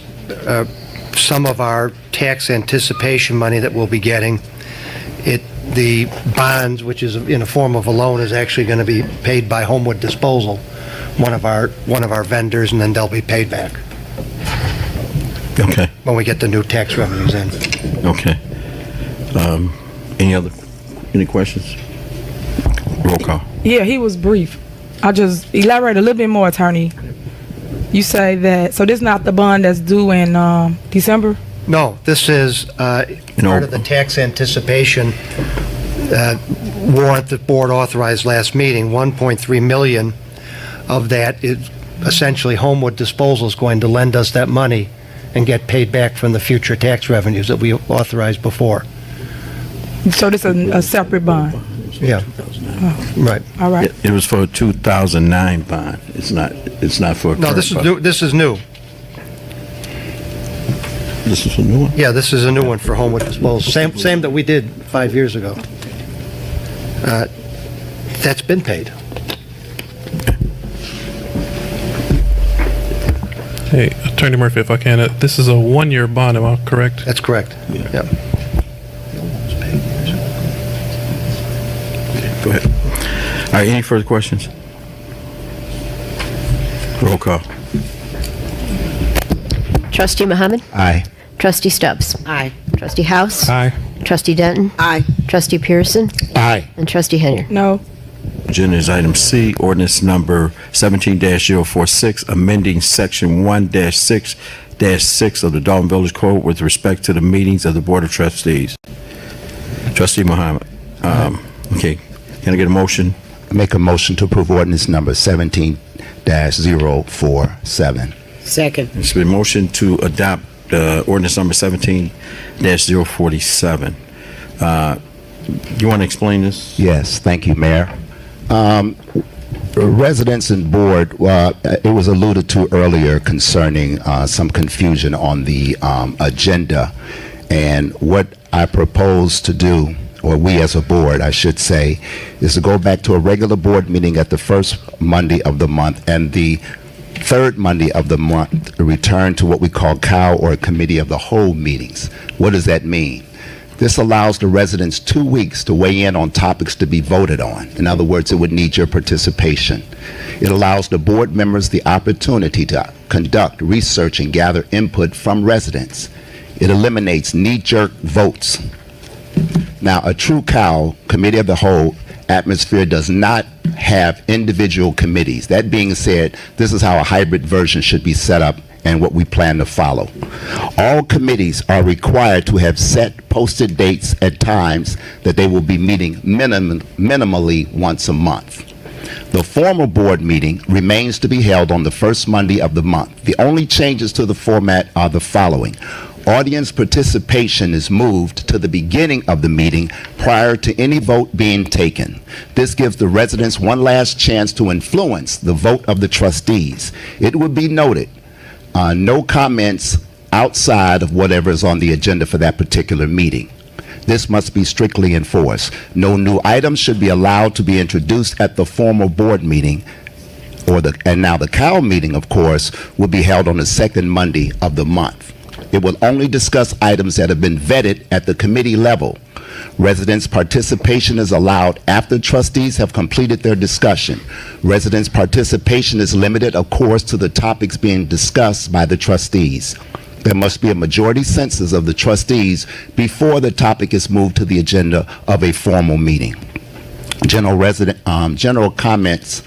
some of our tax anticipation money that we'll be getting. The bonds, which is in a form of a loan, is actually going to be paid by Homewood Disposal, one of our vendors, and then they'll be paid back Okay. when we get the new tax revenues in. Okay. Any questions? Roll call. Yeah, he was brief. I'll just elaborate a little bit more, attorney. You say that, so this is not the bond that's due in December? No, this is part of the tax anticipation warrant that board authorized last meeting. 1.3 million of that is essentially Homewood Disposal is going to lend us that money and get paid back from the future tax revenues that we authorized before. So this is a separate bond? Yeah. Right. All right. It was for a 2009 bond. It's not for a No, current this is bond. new. This is new. This is a new one? Yeah, this is a new one for Homewood Disposal. Same that we did 5 years ago. That's been paid. Hey, Attorney Murphy, if I can, this is a 1-year bond, am I correct? That's correct. Yeah. Go ahead. All right, any further questions? Roll call. Trustee Muhammad? Aye. Trustee Stubbs? Aye. Trustee House? Aye. Trustee Denton? Aye. Trustee Pearson? Aye. And Trustee Henry? No. Agenda is item C, ordinance number 17-046, amending section 1-6-6 of the Dalton Village Code with respect to the meetings of the Board of Trustees. Trustee Muhammad. Okay, can I get a motion? I make a motion to approve ordinance number 17-047. Second. It's been motion to adopt ordinance number 17-047. You want to explain this? Yes, thank you, Mayor. Residents and board, it was alluded to earlier concerning some confusion on the agenda. And what I propose to do, or we as a board, I should say, is to go back to a regular board meeting at the first Monday of the month, and the third Monday of the month return to what we call COW, or Committee of the Whole meetings. What does that mean? This allows the residents 2 weeks to weigh in on topics to be voted on. In other words, it would need your participation. It allows the board members the opportunity to conduct research and gather input from residents. It eliminates knee-jerk votes. Now, a true COW, Committee of the Whole, atmosphere does not have individual committees. That being said, this is how a hybrid version should be set up and what we plan to follow. All committees are required to have set posted dates at times that they will be meeting minimally once a month. The formal board meeting remains to be held on the first Monday of the month. The only changes to the format are the following. Audience participation is moved to the beginning of the meeting prior to any vote being taken. This gives the residents one last chance to influence the vote of the trustees. It would be noted, no comments outside of whatever is on the agenda for that particular meeting. This must be strictly enforced. No new items should be allowed to be introduced at the formal board meeting, and now the COW meeting, of course, will be held on the second Monday of the month. It will only discuss items that have been vetted at the committee level. Residents' participation is allowed after trustees have completed their discussion. Residents' participation is limited, of course, to the topics being discussed by the trustees. There must be a majority census of the trustees before the topic is moved to the agenda of a formal meeting. General comments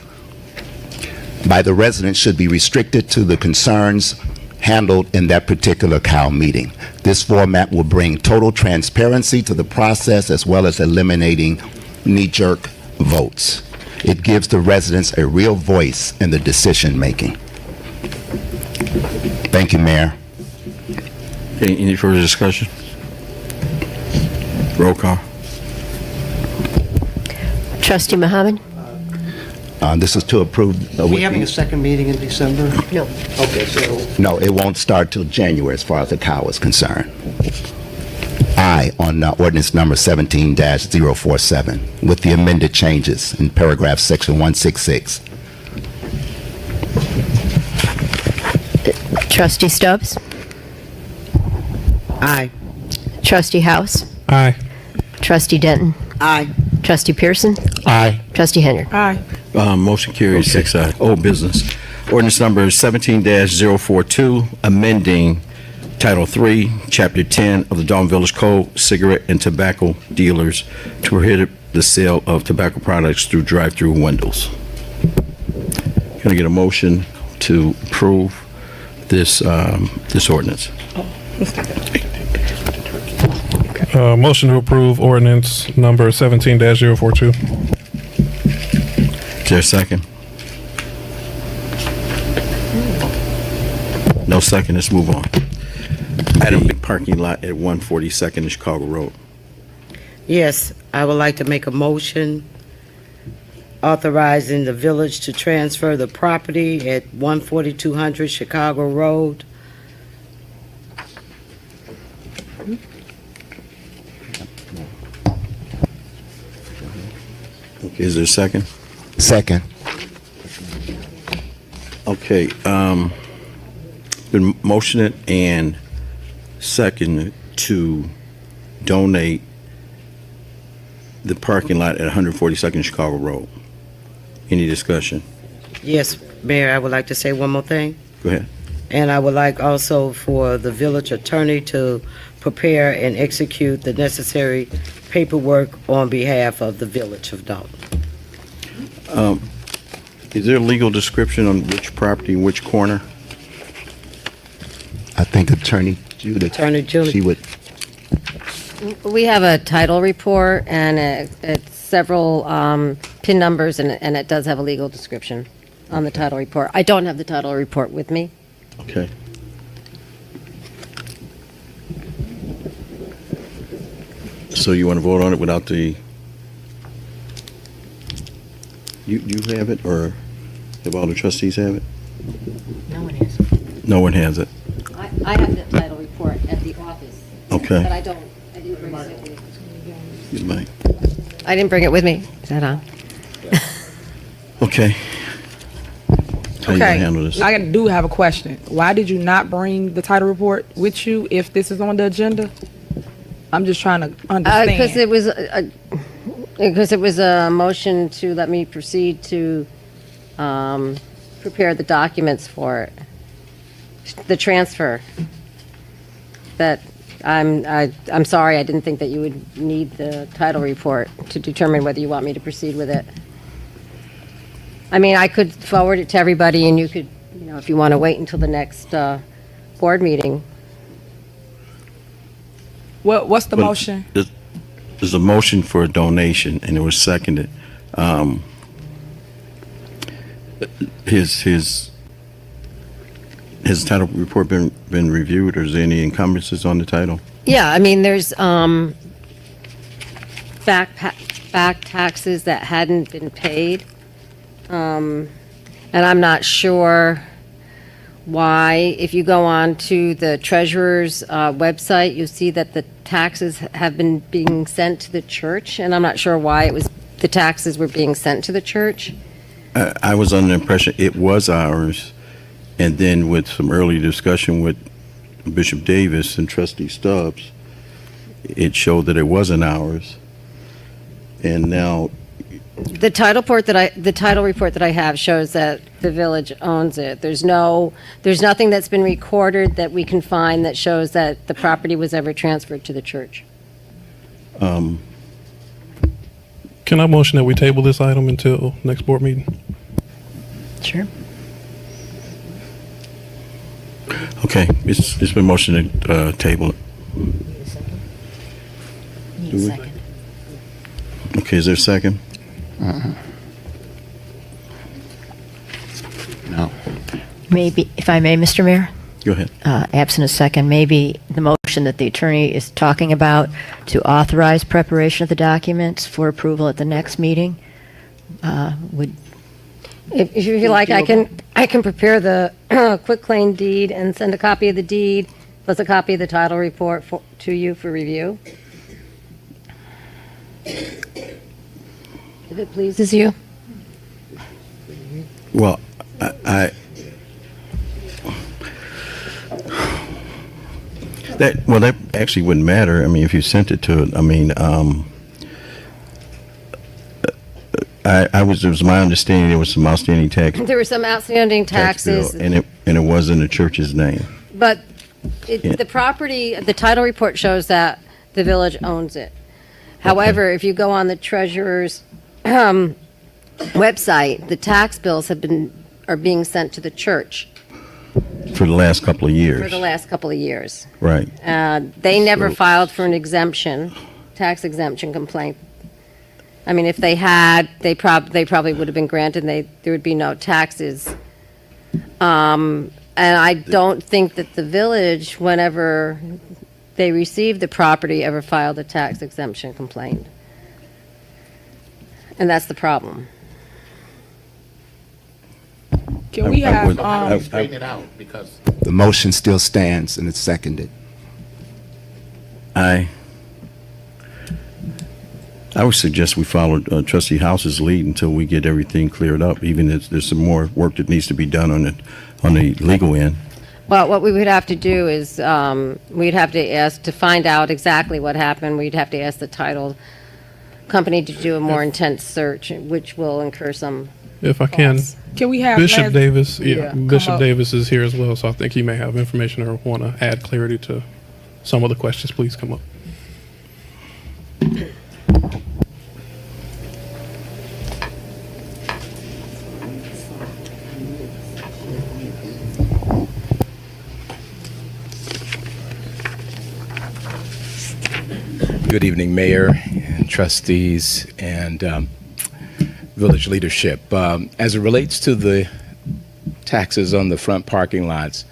by the residents should be restricted to the concerns handled in that particular COW meeting. This format will bring total transparency to the process as well as eliminating knee-jerk votes. It gives the residents a real voice in the decision-making. Thank you, Mayor. Any further discussion? Roll call. Trustee Muhammad? This is to approve. Are we having a second meeting in December? No. Okay, so No, it won't start till January as far as the COW is concerned. Aye on ordinance number 17-047 with the amended changes in paragraph section 166. Trustee Stubbs? Aye. Trustee House? Aye. Trustee Denton? Aye. Trustee Pearson? Aye. Trustee Henry? Aye. Motion carries 6-0. Old business. Ordinance number 17-042, amending Title 3, Chapter 10 of the Dalton Village Code, cigarette and tobacco dealers to prohibit the sale of tobacco products through drive-through windows. Can I get a motion to approve this ordinance? Motion to approve ordinance number 17-042. Is there a second? No second, let's move on. Item B, parking lot at 142nd and Chicago Road. Yes, I would like to make a motion authorizing the village to transfer the property at 14200 Chicago Road. Okay, is there a second? Second. Okay, been motioned and seconded to donate the parking lot at 142nd Chicago Road. Any discussion? Yes, Mayor, I would like to say one more thing. Go ahead. And I would like also for the village attorney to prepare and execute the necessary paperwork on behalf of the village of Dalton. Is there a legal description on which property, which corner? I think Attorney Judith. Attorney Judith. She would. We have a title report, and it's several PIN numbers, and it does have a legal description on the title report. I don't have the title report with me. Okay. So you want to vote on it without the, you have it, or have all the trustees have it? No one has it. No one has it. I have the title report at the office. Okay. But I didn't bring it with me. You might. I didn't bring it with me. Is that on? Okay. How you gonna Okay, handle this? I do have a question. Why did you not bring the title report with you if this is on the agenda? I'm just trying to understand. Because it was a motion to let me proceed to prepare the documents for it, the transfer. That I'm sorry, I didn't think that you would need the title report to determine whether you want me to proceed with it. I mean, I could forward it to everybody, and you could, if you want to wait until the next board meeting. What's the But motion? There's a motion for a donation, and it was seconded. His Has the title report been reviewed, or is there any encumbrances on the title? Yeah, I mean, there's back taxes that hadn't been paid. And I'm not sure why. If you go on to the treasurer's website, you'll see that the taxes have been being sent to the church, and I'm not sure why the taxes were being sent to the church. I was under the impression it was ours, and then with some early discussion with Bishop Davis and Trustee Stubbs, it showed that it wasn't ours. And now, The title report that I have shows that the village owns it. There's nothing that's been recorded that we can find that shows that the property was ever transferred to the church. Can I motion that we table this item until next board meeting? Sure. okay, it's been motioned to table it. Need a second. Okay, is there a second? No. Maybe, if I may, Mr. Mayor? Go ahead. Absent a second, maybe the motion that the attorney is talking about to authorize preparation of the documents for approval at the next meeting would, if you like, I can prepare the quitclaim deed and send a copy of the deed plus a copy of the title report to you for review. If it pleases you. Well, that actually wouldn't matter. I mean, if you sent it to, I mean, it was my understanding there was some outstanding tax. There were some outstanding taxes. And it wasn't the church's name. But the property, the title report shows that the village owns it. However, if you go on the treasurer's website, the tax bills are being sent to the church For the last couple of years. for the last couple of years. Right. They never So- filed for an exemption, tax exemption complaint. I mean, if they had, they probably would have been granted, and there would be no taxes. And I don't think that the village, whenever they received the property, ever filed a tax exemption complaint. And that's the problem. Can we have, Straighten it out because. The motion still stands and it's seconded. I would suggest we follow Trustee House's lead until we get everything cleared up, even if there's some more work that needs to be done on the legal end. Well, what we would have to do is, we'd have to ask, to find out exactly what happened, we'd have to ask the title company to do a more intense search, which will incur some. If I can, can we have Bishop Les- Davis, come Bishop up. Davis is here as well, so I think he may have information or want to add clarity to some of the questions. Please come up. Good evening, Mayor, and trustees, and village leadership. As it relates to the taxes on the front parking lots,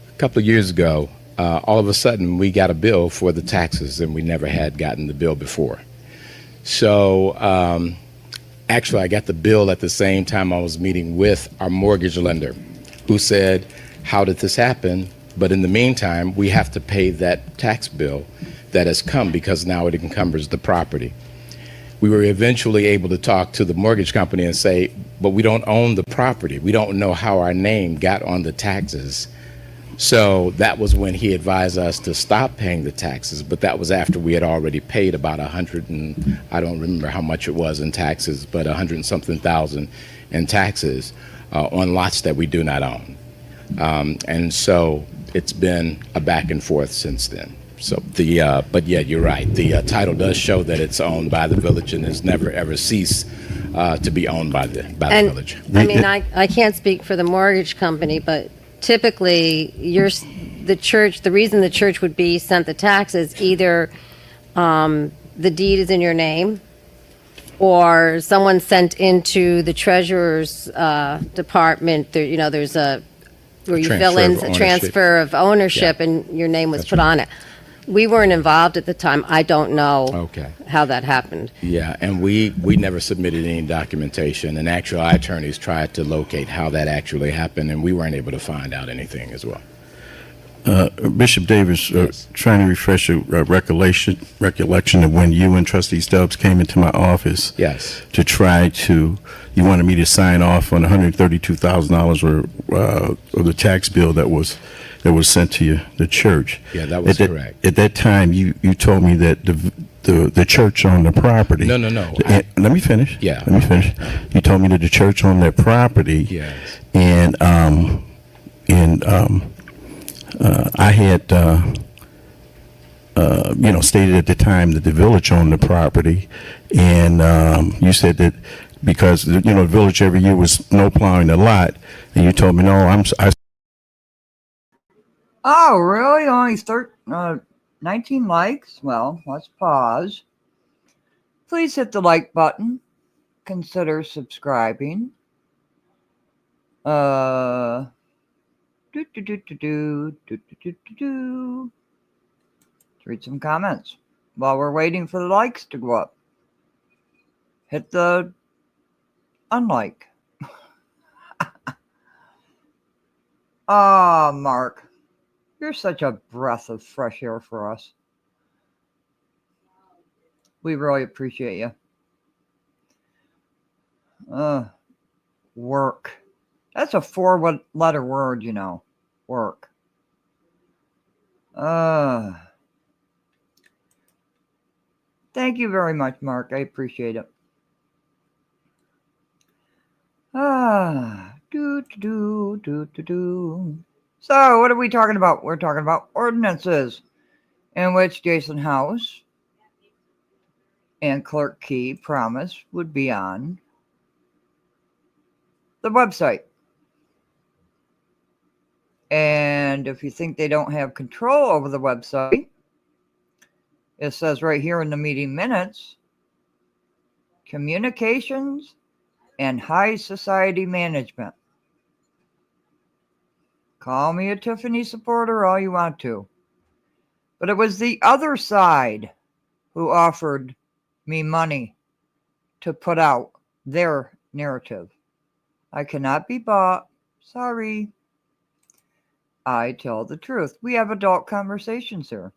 a couple of years ago, all of a sudden, we got a bill for the taxes, and we never had gotten the bill before. So actually, I got the bill at the same time I was meeting with our mortgage lender, who said, how did this happen? But in the meantime, we have to pay that tax bill that has come because now it encumbers the property. We were eventually able to talk to the mortgage company and say, but we don't own the property. We don't know how our name got on the taxes. So that was when he advised us to stop paying the taxes, but that was after we had already paid about I don't remember how much it was in taxes, but 100 and something thousand in taxes on lots that we do not own. And so it's been a back and forth since then. So but yeah, you're right. The title does show that it's owned by the village and has never ever ceased to be owned by the village. I mean, I can't speak for the mortgage company, but typically, the church, the reason the church would be sent the taxes, either the deed is in your name, or someone sent into the treasurer's department, there's a where you fill in a transfer of ownership and your name was put on it. We weren't involved at the time. I don't know how that happened. Yeah, and we never submitted any documentation, and actually our attorneys tried to locate how that actually happened, and we weren't able to find out anything as well. Bishop Davis, trying to refresh your recollection of when you and Trustee Stubbs came into my office. Yes. To try to, you wanted me to sign off on $132,000 of the tax bill that was sent to you, the church. Yeah, that was correct. At that time, you told me that the church owned the property. No. Let me finish. Yeah. Let me finish. You told me that the church owned their property. Yes. And I had, stated at the time that the village owned the property, and you said that because the village every year was snow plowing the lot, and you told me no, Oh, really? Only 19 likes? Well, let's pause. Please hit the like button. Consider subscribing. Let's read some comments while we're waiting for the likes to go up. Hit the unlike. Oh, Mark, you're such a breath of fresh air for us. We really appreciate you. Work. That's a 4-letter word, work. Thank you very much, Mark. I appreciate it. So, what are we talking about? We're talking about ordinances, in which Jason House and Clerk Key promised would be on the website. And if you think they don't have control over the website, it says right here in the meeting minutes, communications and high society management. Call me a Tiffany supporter all you want to. But it was the other side who offered me money to put out their narrative. I cannot be bought. Sorry. I tell the truth. We have adult conversations here.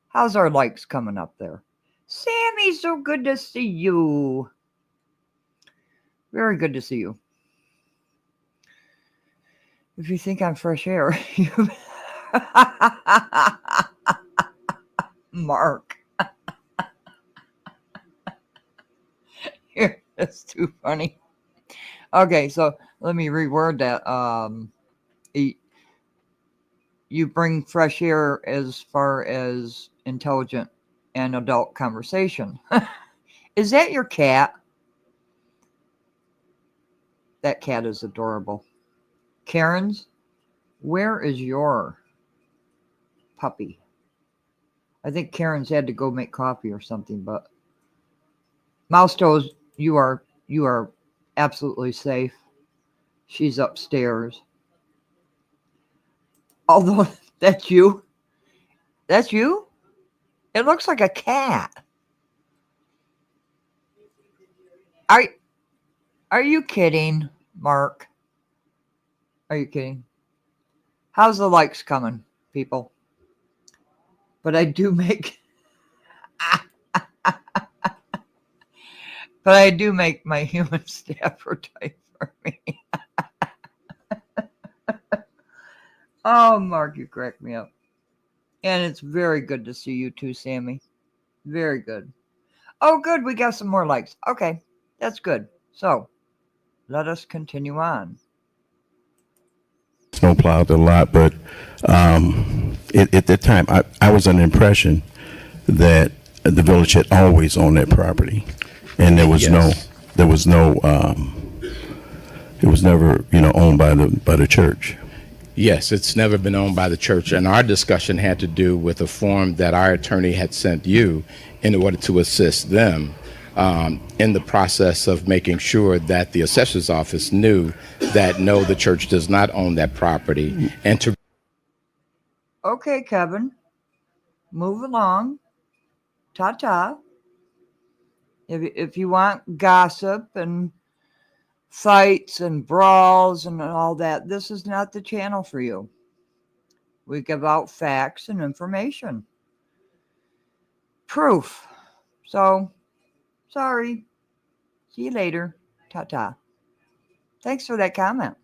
How's our likes coming up there? Sammy, so good to see you. Very good to see you. If you think I'm fresh air, you... Mark. That's too funny. Okay, so let me reword that. You bring fresh air as far as intelligent and adult conversation. Is that your cat? That cat is adorable. Karen's, where is your puppy? I think Karen's had to go make coffee or something, but Mouse Toes, you are absolutely safe. She's upstairs. Although that's you. That's you? It looks like a cat. Are you kidding, Mark? Are you kidding? How's the likes coming, people? But I do make but I do make my human staffer type for me. Oh, Mark, you crack me up. And it's very good to see you too, Sammy. Very good. Oh, good. We got some more likes. Okay, that's good. So, let us continue on. snowplowed a lot, but at that time, I was under the impression that the village had always owned that property, and there was it was never, owned by the church. Yes, it's never been owned by the church, and our discussion had to do with a form that our attorney had sent you in order to assist them in the process of making sure that the assessor's office knew that no, the church does not own that property, and to Okay, Kevin, move along. Ta-ta. If you want gossip and fights and brawls and all that, this is not the channel for you. We give out facts and information. Proof. So, sorry. See you later. Ta-ta. Thanks for that comment.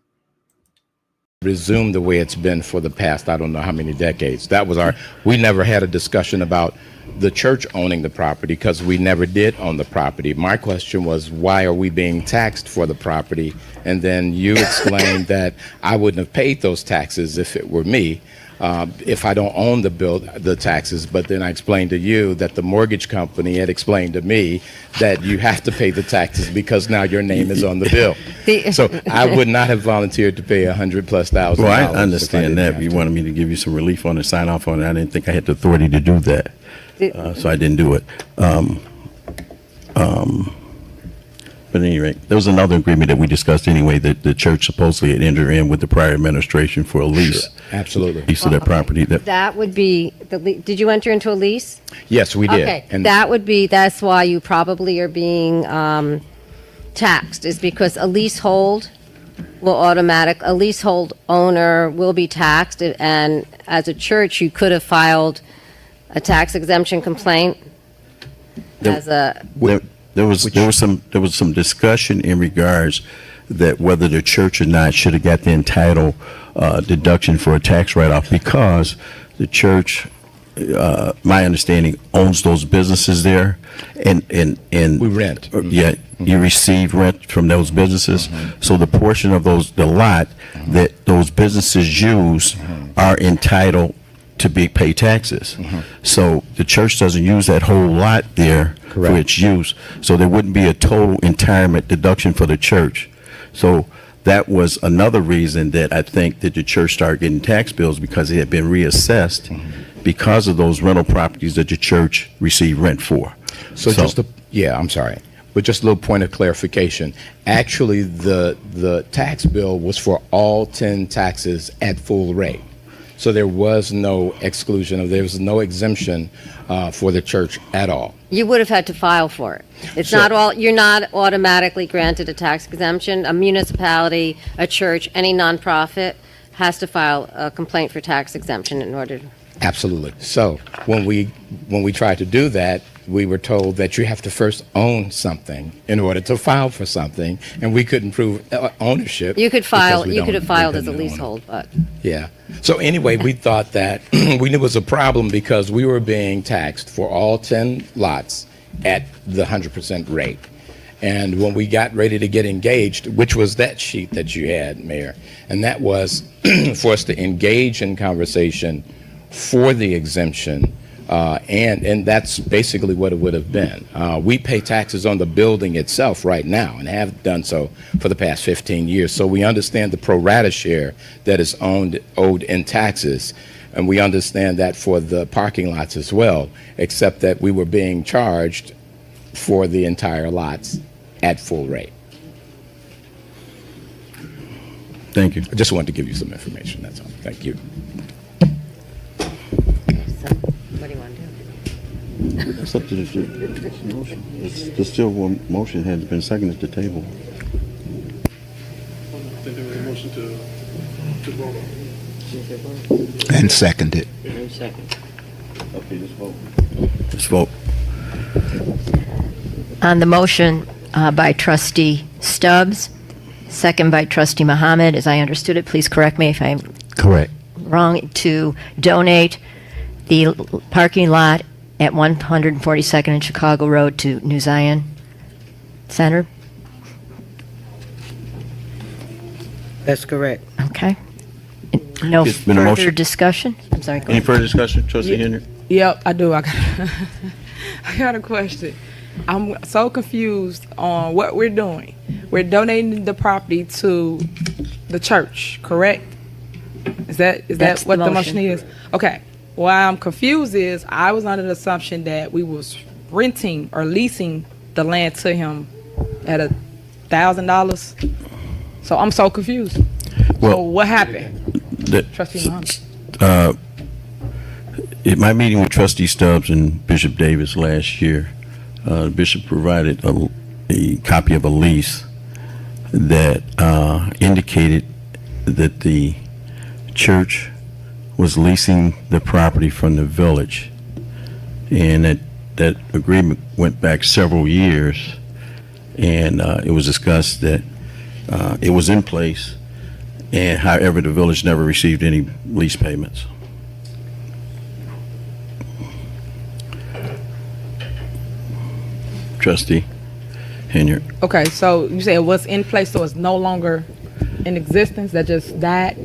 resume the way it's been for the past, I don't know how many decades. That was we never had a discussion about the church owning the property because we never did own the property. My question was, why are we being taxed for the property? And then you explained that I wouldn't have paid those taxes if it were me, if I don't own the taxes. But then I explained to you that the mortgage company had explained to me that you have to pay the taxes because now your name is on the bill. So I would not have volunteered to pay $100,000+. Well, I understand that. You wanted me to give you some relief on it, sign off on it. I didn't think I had the authority to do that. So I didn't do it. But at any rate, there was another agreement that we discussed anyway that the church supposedly had entered in with the prior administration for a lease. Sure, absolutely. Lease of that property. That would be, did you enter into a lease? Yes, we did. Okay, And that's why you probably are being taxed, is because a leasehold a leasehold owner will be taxed, and as a church, you could have filed a tax exemption complaint as a... There was some discussion in regards that whether the church or not should have got the entitled deduction for a tax write-off because the church, my understanding, owns those businesses there, and we rent. Yeah, you receive rent from those businesses. So the portion of the lot that those businesses use are entitled to pay taxes. So the church doesn't use that whole lot there for its use. So there wouldn't be a total retirement deduction for the church. So that was another reason that I think that the church started getting tax bills, because it had been reassessed because of those rental properties that the church received rent for. I'm sorry. But just a little point of clarification. Actually, the tax bill was for all 10 taxes at full rate. So there was no exclusion, there was no exemption for the church at all. You would have had to file for it. It's you're not automatically granted a tax exemption. A municipality, a church, any nonprofit has to file a complaint for tax exemption in order to... Absolutely. So when we tried to do that, we were told that you have to first own something in order to file for something, and we couldn't prove ownership. You could have filed as a leasehold, but... Yeah. So anyway, we thought that we knew it was a problem because we were being taxed for all 10 lots at the 100% rate. And when we got ready to get engaged, which was that sheet that you had, Mayor, and that was for us to engage in conversation for the exemption, and that's basically what it would have been. We pay taxes on the building itself right now and have done so for the past 15 years. So we understand the pro rata share that is owed in taxes, and we understand that for the parking lots as well, except that we were being charged for the entire lots at full rate. Thank you. I just wanted to give you some information, that's all. Thank you. What do you want to do? It's up to the motion. The still one motion had been seconded to table. And seconded. Okay, let's vote. On the motion by trustee Stubbs, second by trustee Muhammad, as I understood it, please correct me if I'm Correct. wrong, to donate the parking lot at 142nd and Chicago Road to New Zion Center. That's correct. Okay. No It's been a further motion. discussion? I'm sorry. go Any ahead. further discussion, Trustee Henry? Yep, I do. I got a question. I'm so confused on what we're doing. We're donating the property to the church, correct? Is that That's what the the motion motion. is? Okay. Why I'm confused is I was under the assumption that we was renting or leasing the land to him at $1,000. So I'm so confused. So Well, what happened? Trustee Muhammad. At my meeting with Trustee Stubbs and Bishop Davis last year, the Bishop provided a copy of a lease that indicated that the church was leasing the property from the village, and that agreement went back several years, and it was discussed that it was in place, and however, the village never received any lease payments. Trustee Henyard. Okay, so you say it was in place, so it's no longer in existence, that just died?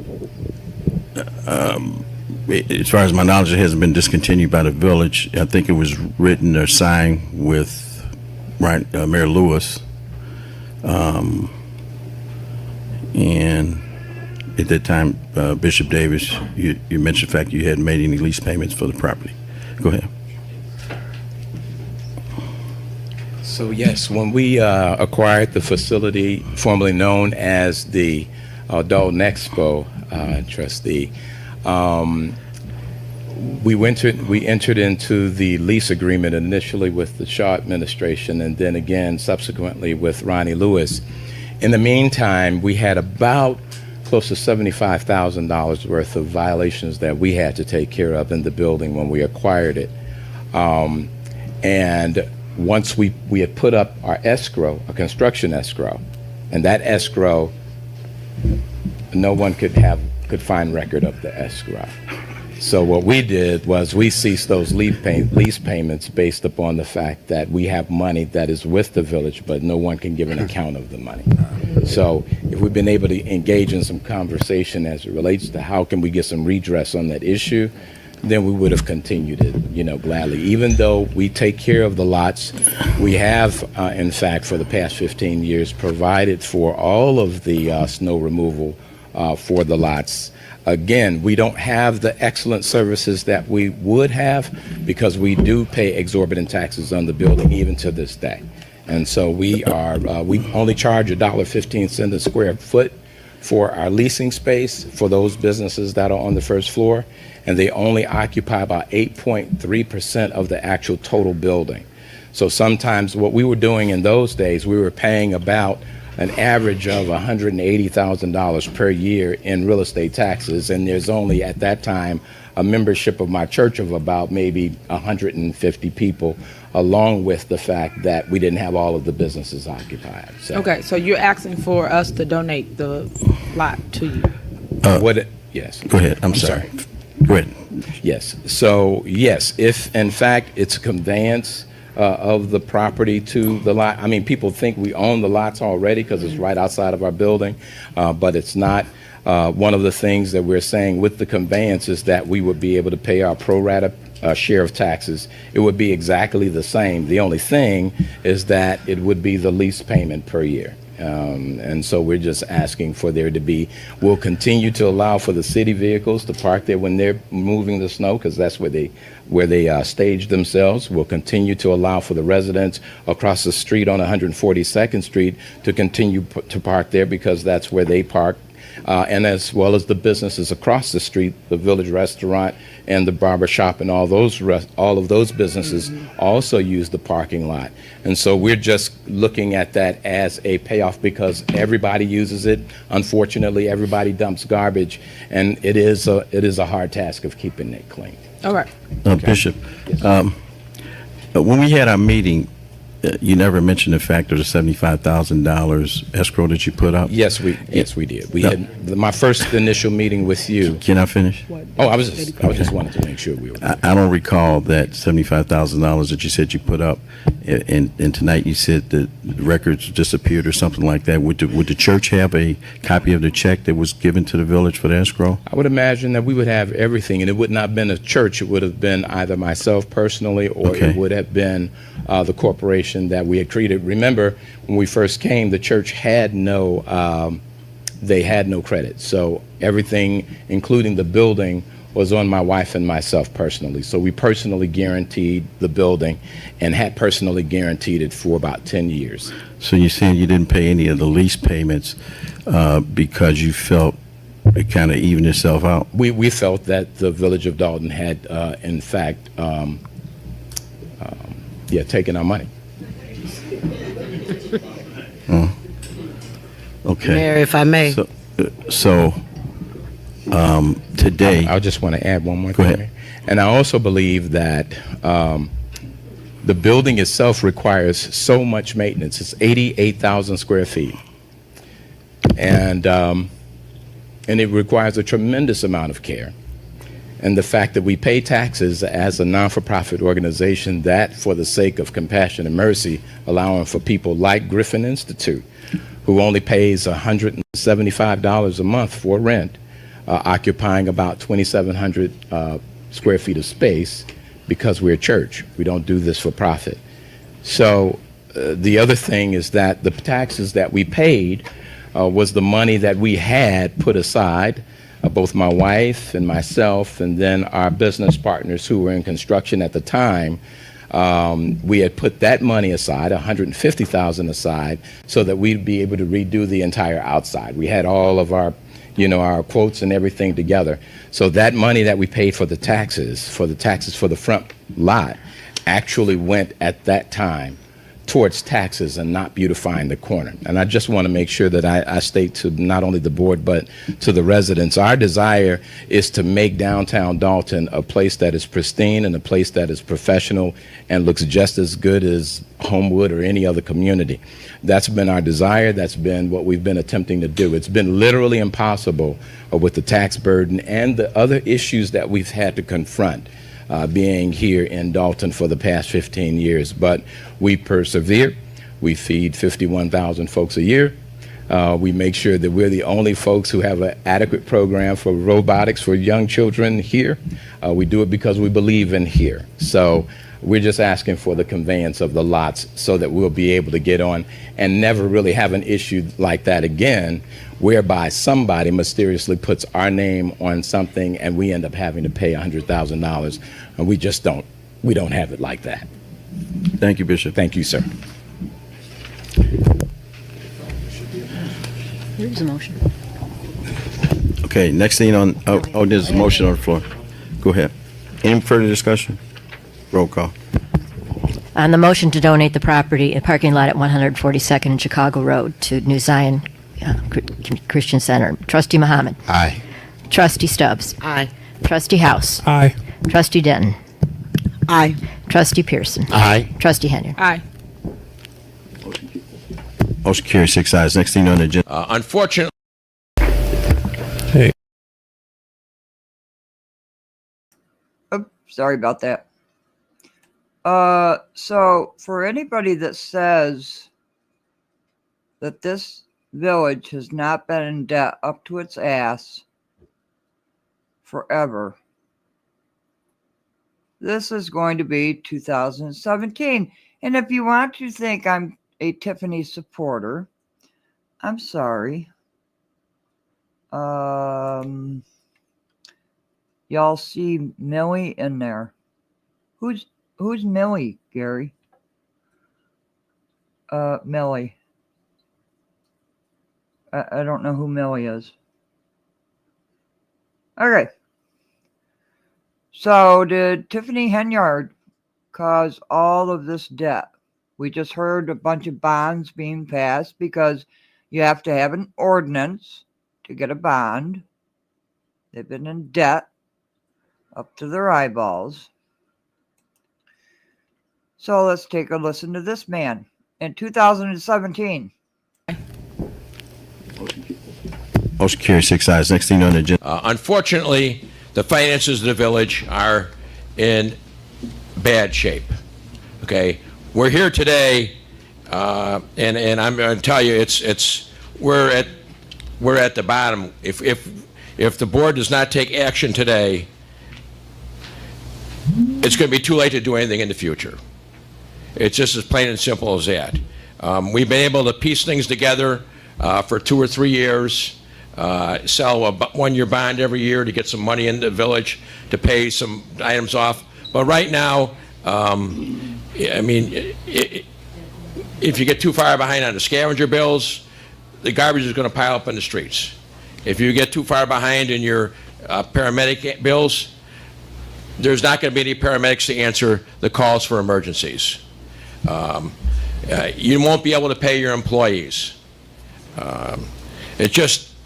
As far as my knowledge, it hasn't been discontinued by the village. I think it was written or signed with Mayor Lewis. And at that time, Bishop Davis, you mentioned the fact you hadn't made any lease payments for the property. Go ahead. So yes, when we acquired the facility formerly known as the Dolton Expo, trustee, we entered into the lease agreement initially with the Shaw administration, and then again subsequently with Ronnie Lewis. In the meantime, we had about close to $75,000 worth of violations that we had to take care of in the building when we acquired it. And once we had put up our escrow, a construction escrow, and that escrow, no one could find record of the escrow. So what we did was we ceased those lease payments based upon the fact that we have money that is with the village, but no one can give an account of the money. So if we've been able to engage in some conversation as it relates to how can we get some redress on that issue, then we would have continued it, gladly. Even though we take care of the lots, we have, in fact, for the past 15 years, provided for all of the snow removal for the lots. Again, we don't have the excellent services that we would have because we do pay exorbitant taxes on the building even to this day. And so we only charge $1.15 a square foot for our leasing space for those businesses that are on the first floor, and they only occupy about 8.3% of the actual total building. So sometimes what we were doing in those days, we were paying about an average of $180,000 per year in real estate taxes, and there's only at that time a membership of my church of about maybe 150 people, along with the fact that we didn't have all of the businesses occupied. So. Okay, so you're asking for us to donate the lot to you? Yes. Go ahead. I'm sorry. Go ahead. Yes. So yes, if in fact it's a conveyance of the property to the lot. I mean, people think we own the lots already because it's right outside of our building, but it's not. One of the things that we're saying with the conveyance is that we would be able to pay our pro rata share of taxes. It would be exactly the same. The only thing is that it would be the lease payment per year. And so we're just asking for there to be, we'll continue to allow for the city vehicles to park there when they're moving the snow, because that's where they stage themselves. We'll continue to allow for the residents across the street on 142nd Street to continue to park there because that's where they park. And as well as the businesses across the street, the Village Restaurant and the barber shop and all of those businesses also use the parking lot. And so we're just looking at that as a payoff because everybody uses it. Unfortunately, everybody dumps garbage, and it is a hard task of keeping it clean. All right. Bishop, when we had our meeting, you never mentioned the fact of the $75,000 escrow that you put up. Yes, we did. We had my first initial meeting with you. Can I finish? Oh, I was just wanted to make sure we were. I don't recall that $75,000 that you said you put up, and tonight you said that the records disappeared or something like that. Would the church have a copy of the check that was given to the village for the escrow? I would imagine that we would have everything, and it would not have been a church. It would have been either myself personally, or it would have been the corporation that we had created. Remember, when we first came, the church had no credit. So everything, including the building, was on my wife and myself personally. So we personally guaranteed the building and had personally guaranteed it for about 10 years. So you're saying you didn't pay any of the lease payments because you felt it kind of evened itself out? We felt that the Village of Dalton had, in fact, taken our money. Okay. Mayor, if I may. So today. I just want to add one more Go thing. ahead. And I also believe that the building itself requires so much maintenance. It's 88,000 square feet. And it requires a tremendous amount of care. And the fact that we pay taxes as a non-for-profit organization, that for the sake of compassion and mercy, allowing for people like Griffin Institute, who only pays $175 a month for rent, occupying about 2,700 square feet of space, because we're a church. We don't do this for profit. So the other thing is that the taxes that we paid was the money that we had put aside, both my wife and myself, and then our business partners who were in construction at the time. We had put that money aside, $150,000 aside, so that we'd be able to redo the entire outside. We had all of our, our quotes and everything together. So that money that we paid for the taxes for the front lot actually went at that time towards taxes and not beautifying the corner. And I just want to make sure that I state to not only the board but to the residents, our desire is to make downtown Dalton a place that is pristine and a place that is professional and looks just as good as Homewood or any other community. That's been our desire. That's been what we've been attempting to do. It's been literally impossible with the tax burden and the other issues that we've had to confront being here in Dalton for the past 15 years. But we persevere. We feed 51,000 folks a year. We make sure that we're the only folks who have an adequate program for robotics for young children here. We do it because we believe in here. So we're just asking for the conveyance of the lots so that we'll be able to get on and never really have an issue like that again, whereby somebody mysteriously puts our name on something and we end up having to pay $100,000, and we don't have it like that. Thank you, Bishop. Thank you, sir. There's a motion. Okay, next thing on, there's a motion on the floor. Go ahead. Any further discussion? Roll call. On the motion to donate the property, a parking lot at 142nd and Chicago Road to New Zion Christian Center, Trustee Muhammad. Aye. Trustee Stubbs. Aye. Trustee House. Aye. Trustee Denton. Aye. Trustee Pearson. Aye. Trustee Henry. Aye. Motion carries 6 ayes. Next thing on the agenda. Unfortunately, Oops, sorry about that. So for anybody that says that this village has not been in debt up to its ass forever, this is going to be 2017. And if you want to think I'm a Tiffany supporter, I'm sorry. Y'all see Millie in there. Who's Millie, Gary? Millie. I don't know who Millie is. Okay. So did Tiffany Henyard cause all of this debt? We just heard a bunch of bonds being passed because you have to have an ordinance to get a bond. They've been in debt up to their eyeballs. So let's take a listen to this man. In 2017. Motion carries 6 ayes. Next thing on the agenda. unfortunately, the finances of the village are in bad shape. Okay, we're here today, and I'm going to tell you, we're at the bottom. If the board does not take action today, it's going to be too late to do anything in the future. It's just as plain and simple as that. We've been able to piece things together for 2 or 3 years. sell a one-year bond every year to get some money in the village to pay some items off. But right now, I mean, if you get too far behind on the scavenger bills, the garbage is going to pile up in the streets. If you get too far behind in your paramedic bills, there's not going to be any paramedics to answer the calls for emergencies. You won't be able to pay your employees.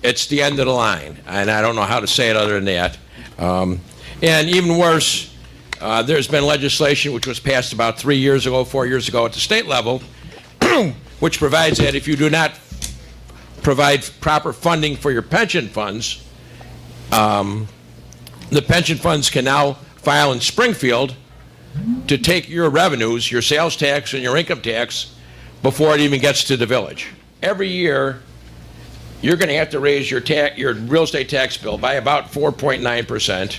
It's the end of the line, and I don't know how to say it other than that. And even worse, there's been legislation which was passed about 4 years ago at the state level, which provides that if you do not provide proper funding for your pension funds, the pension funds can now file in Springfield to take your revenues, your sales tax and your income tax, before it even gets to the village. Every year, you're going to have to raise your real estate tax bill by about 4.9%,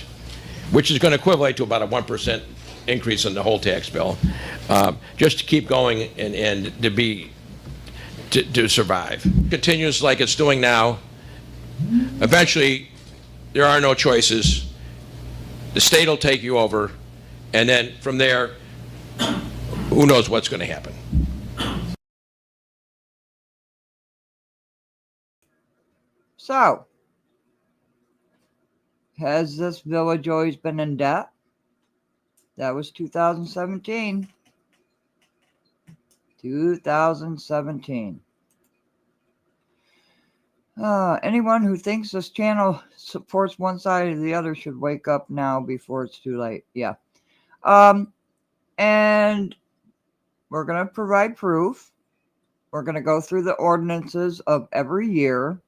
which is going to equivalent to about a 1% increase in the whole tax bill, just to keep going and to survive. Continues like it's doing now. Eventually, there are no choices. The state will take you over, and then from there, who knows what's going to happen. So, has this village always been in debt? That was 2017. 2017. Anyone who thinks this channel supports one side or the other should wake up now before it's too late. Yeah. And we're going to provide proof. We're going to go through the ordinances of every year.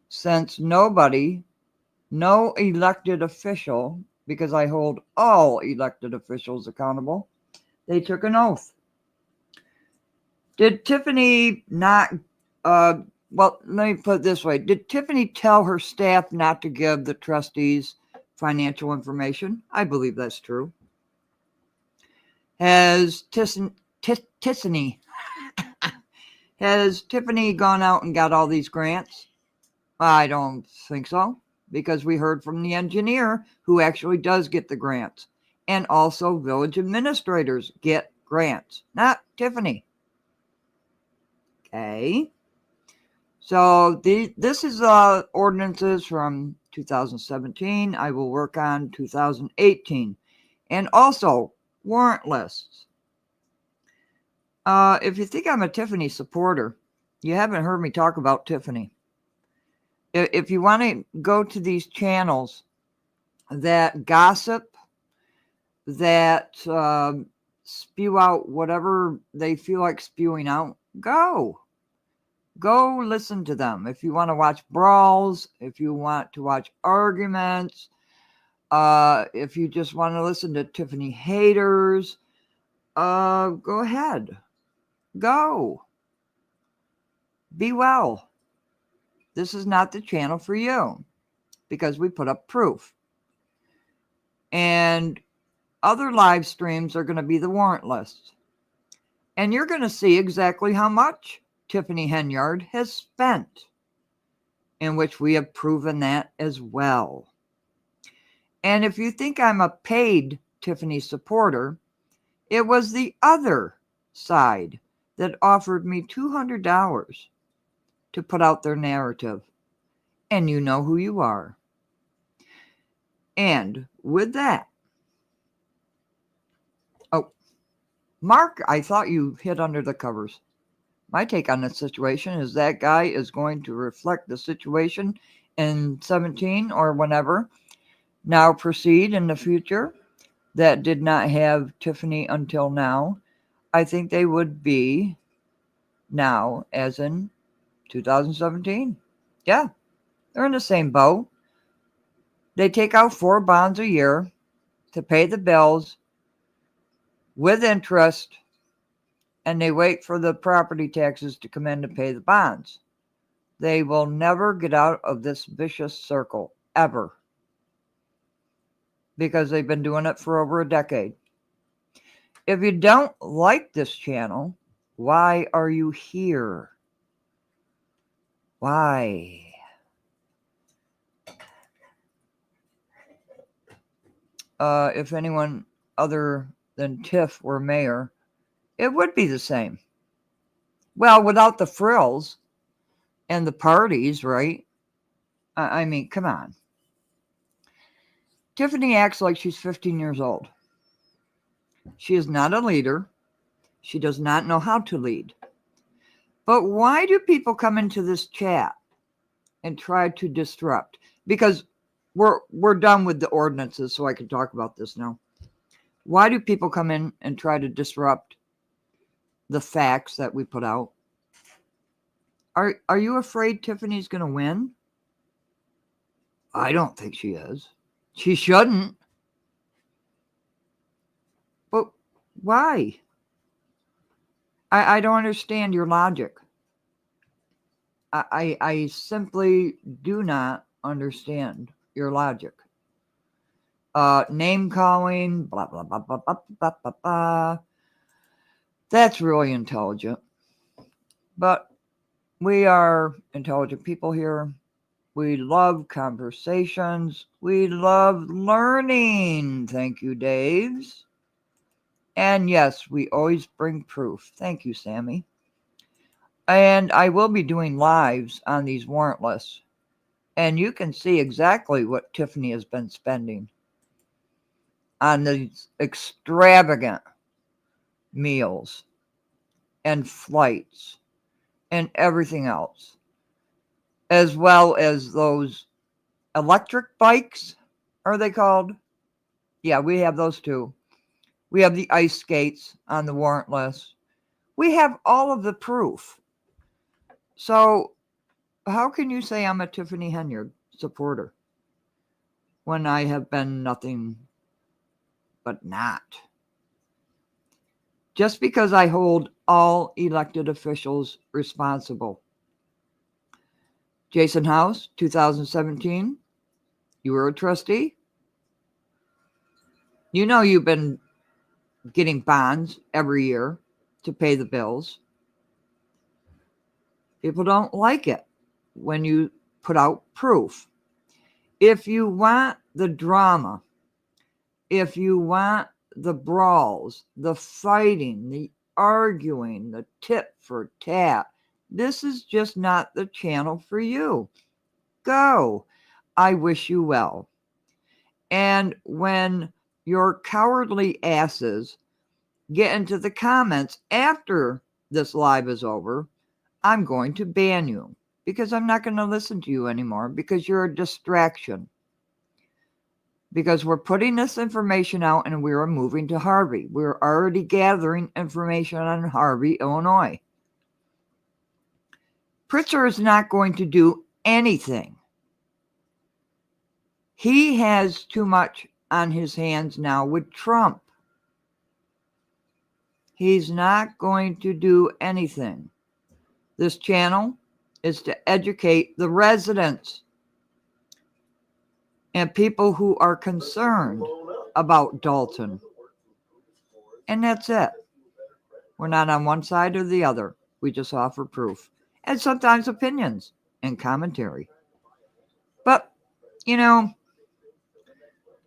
Since no elected official, because I hold all elected officials accountable, they took an oath. Did Tiffany not, well, let me put it this way. Did Tiffany tell her staff not to give the trustees financial information? I believe that's true. Has Tiffany gone out and got all these grants? I don't think so, because we heard from the engineer who actually does get the grants. And also village administrators get grants, not Tiffany. Okay. So this is ordinances from 2017. I will work on 2018. And also warrant lists. If you think I'm a Tiffany supporter, you haven't heard me talk about Tiffany. If you want to go to these channels that gossip, that spew out whatever they feel like spewing out, go listen to them. If you want to watch brawls, if you want to watch arguments, if you just want to listen to Tiffany haters, go ahead. Go. Be well. This is not the channel for you, because we put up proof. And other live streams are going to be the warrant lists. And you're going to see exactly how much Tiffany Henyard has spent, in which we have proven that as well. And if you think I'm a paid Tiffany supporter, it was the other side that offered me $200 to put out their narrative. And you know who you are. And with that, oh, Mark, I thought you hid under the covers. My take on the situation is that guy is going to reflect the situation in 17 or whenever. Now proceed in the future that did not have Tiffany until now. I think they would be now, as in 2017. Yeah, they're in the same boat. They take out 4 bonds a year to pay the bills with interest, and they wait for the property taxes to come in to pay the bonds. They will never get out of this vicious circle, ever, because they've been doing it for over a decade. If you don't like this channel, why are you here? Why? if anyone other than Tiff were mayor, it would be the same. Well, without the frills and the parties, right? I mean, come on. Tiffany acts like she's 15 years old. She is not a leader. She does not know how to lead. But why do people come into this chat and try to disrupt? Because we're done with the ordinances, so I can talk about this now. Why do people come in and try to disrupt the facts that we put out? Are you afraid Tiffany's going to win? I don't think she is. She shouldn't. But why? I don't understand your logic. I simply do not understand your logic. Name calling, blah, blah, blah, blah, blah, blah, blah, blah. That's really intelligent. But we are intelligent people here. We love conversations. We love learning. Thank you, Daves. And yes, we always bring proof. Thank you, Sammy. And I will be doing lives on these warrantless. And you can see exactly what Tiffany has been spending on these extravagant meals and flights and everything else, as well as those electric bikes, are they called? Yeah, we have those too. We have the ice skates on the warrantless. We have all of the proof. So how can you say I'm a Tiffany Henyard supporter when I have been nothing but not? Just because I hold all elected officials responsible. Jason House, 2017, you were a trustee. You know you've been getting bonds every year to pay the bills. People don't like it when you put out proof. If you want the drama, if you want the brawls, the fighting, the arguing, the tit for tat, this is just not the channel for you. Go. I wish you well. And when your cowardly asses get into the comments after this live is over, I'm going to ban you because I'm not going to listen to you anymore because you're a distraction. Because we're putting this information out and we are moving to Harvey. We're already gathering information on Harvey, Illinois. Pritzker is not going to do anything. He has too much on his hands now with Trump. He's not going to do anything. This channel is to educate the residents and people who are concerned about Dolton. And that's it. We're not on one side or the other. We just offer proof. And sometimes opinions and commentary. But, you know,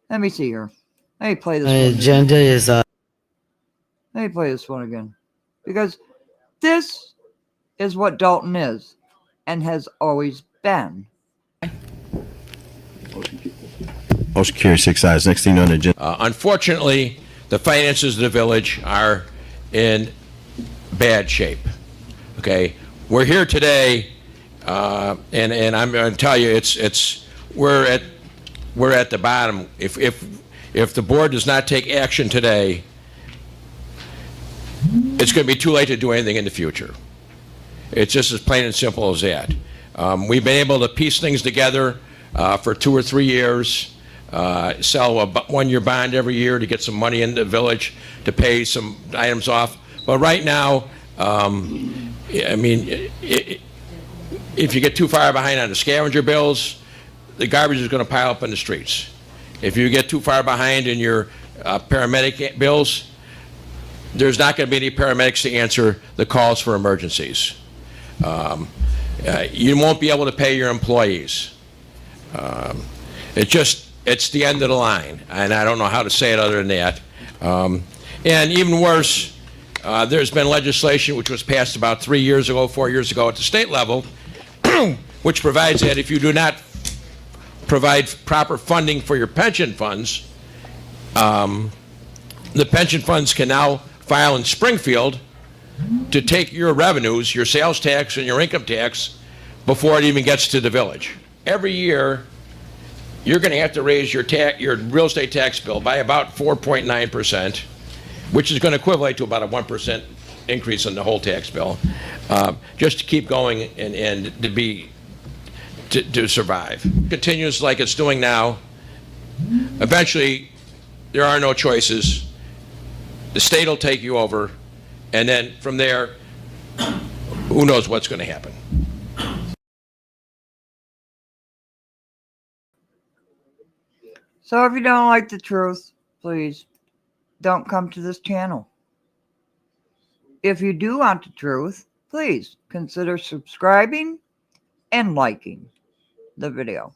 let me see here. Let me play this one. Agenda is Let me play this one again. Because this is what Dolton is and has always been. Motion carries 6 ayes. Next thing on the agenda. Unfortunately, the finances of the village are in bad shape. Okay, we're here today, and I'm going to tell you, we're at the bottom. If the board does not take action today, it's going to be too late to do anything in the future. It's just as plain and simple as that. We've been able to piece things together for 2 or 3 years, sell a one-year bond every year to get some money in the village to pay some items off. But right now, I mean, if you get too far behind on the scavenger bills, the garbage is going to pile up in the streets. If you get too far behind in your paramedic bills, there's not going to be any paramedics to answer the calls for emergencies. You won't be able to pay your employees. It's just it's the end of the line, and I don't know how to say it other than that. And even worse, there's been legislation which was passed about 3 years ago, 4 years ago at the state level, which provides that if you do not provide proper funding for your pension funds, the pension funds can now file in Springfield to take your revenues, your sales tax and your income tax, before it even gets to the village. Every year, you're going to have to raise your real estate tax bill by about 4.9%, which is going to equivalent to about a 1% increase in the whole tax bill, just to keep going and to survive. Continues like it's doing now. Eventually, there are no choices. The state will take you over, and then from there, who knows what's going to happen. So if you don't like the truth, please don't come to this channel. If you do want the truth, please consider subscribing and liking the video.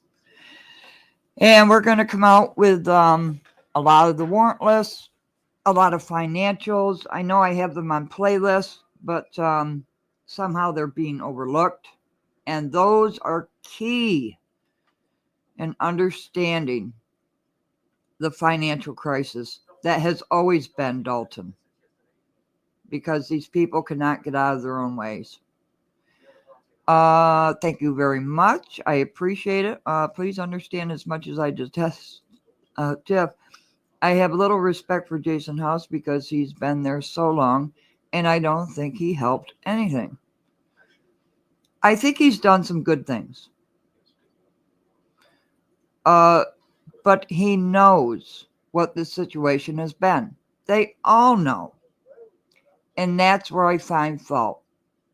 And we're going to come out with a lot of the warrant lists, a lot of financials. I know I have them on playlists, but somehow they're being overlooked. And those are key in understanding the financial crisis that has always been Dolton, because these people cannot get out of their own ways. Thank you very much. I appreciate it. Please understand, as much as I detest Jeff, I have little respect for Jason House because he's been there so long, and I don't think he helped anything. I think he's done some good things. But he knows what the situation has been. They all know. And that's where I find fault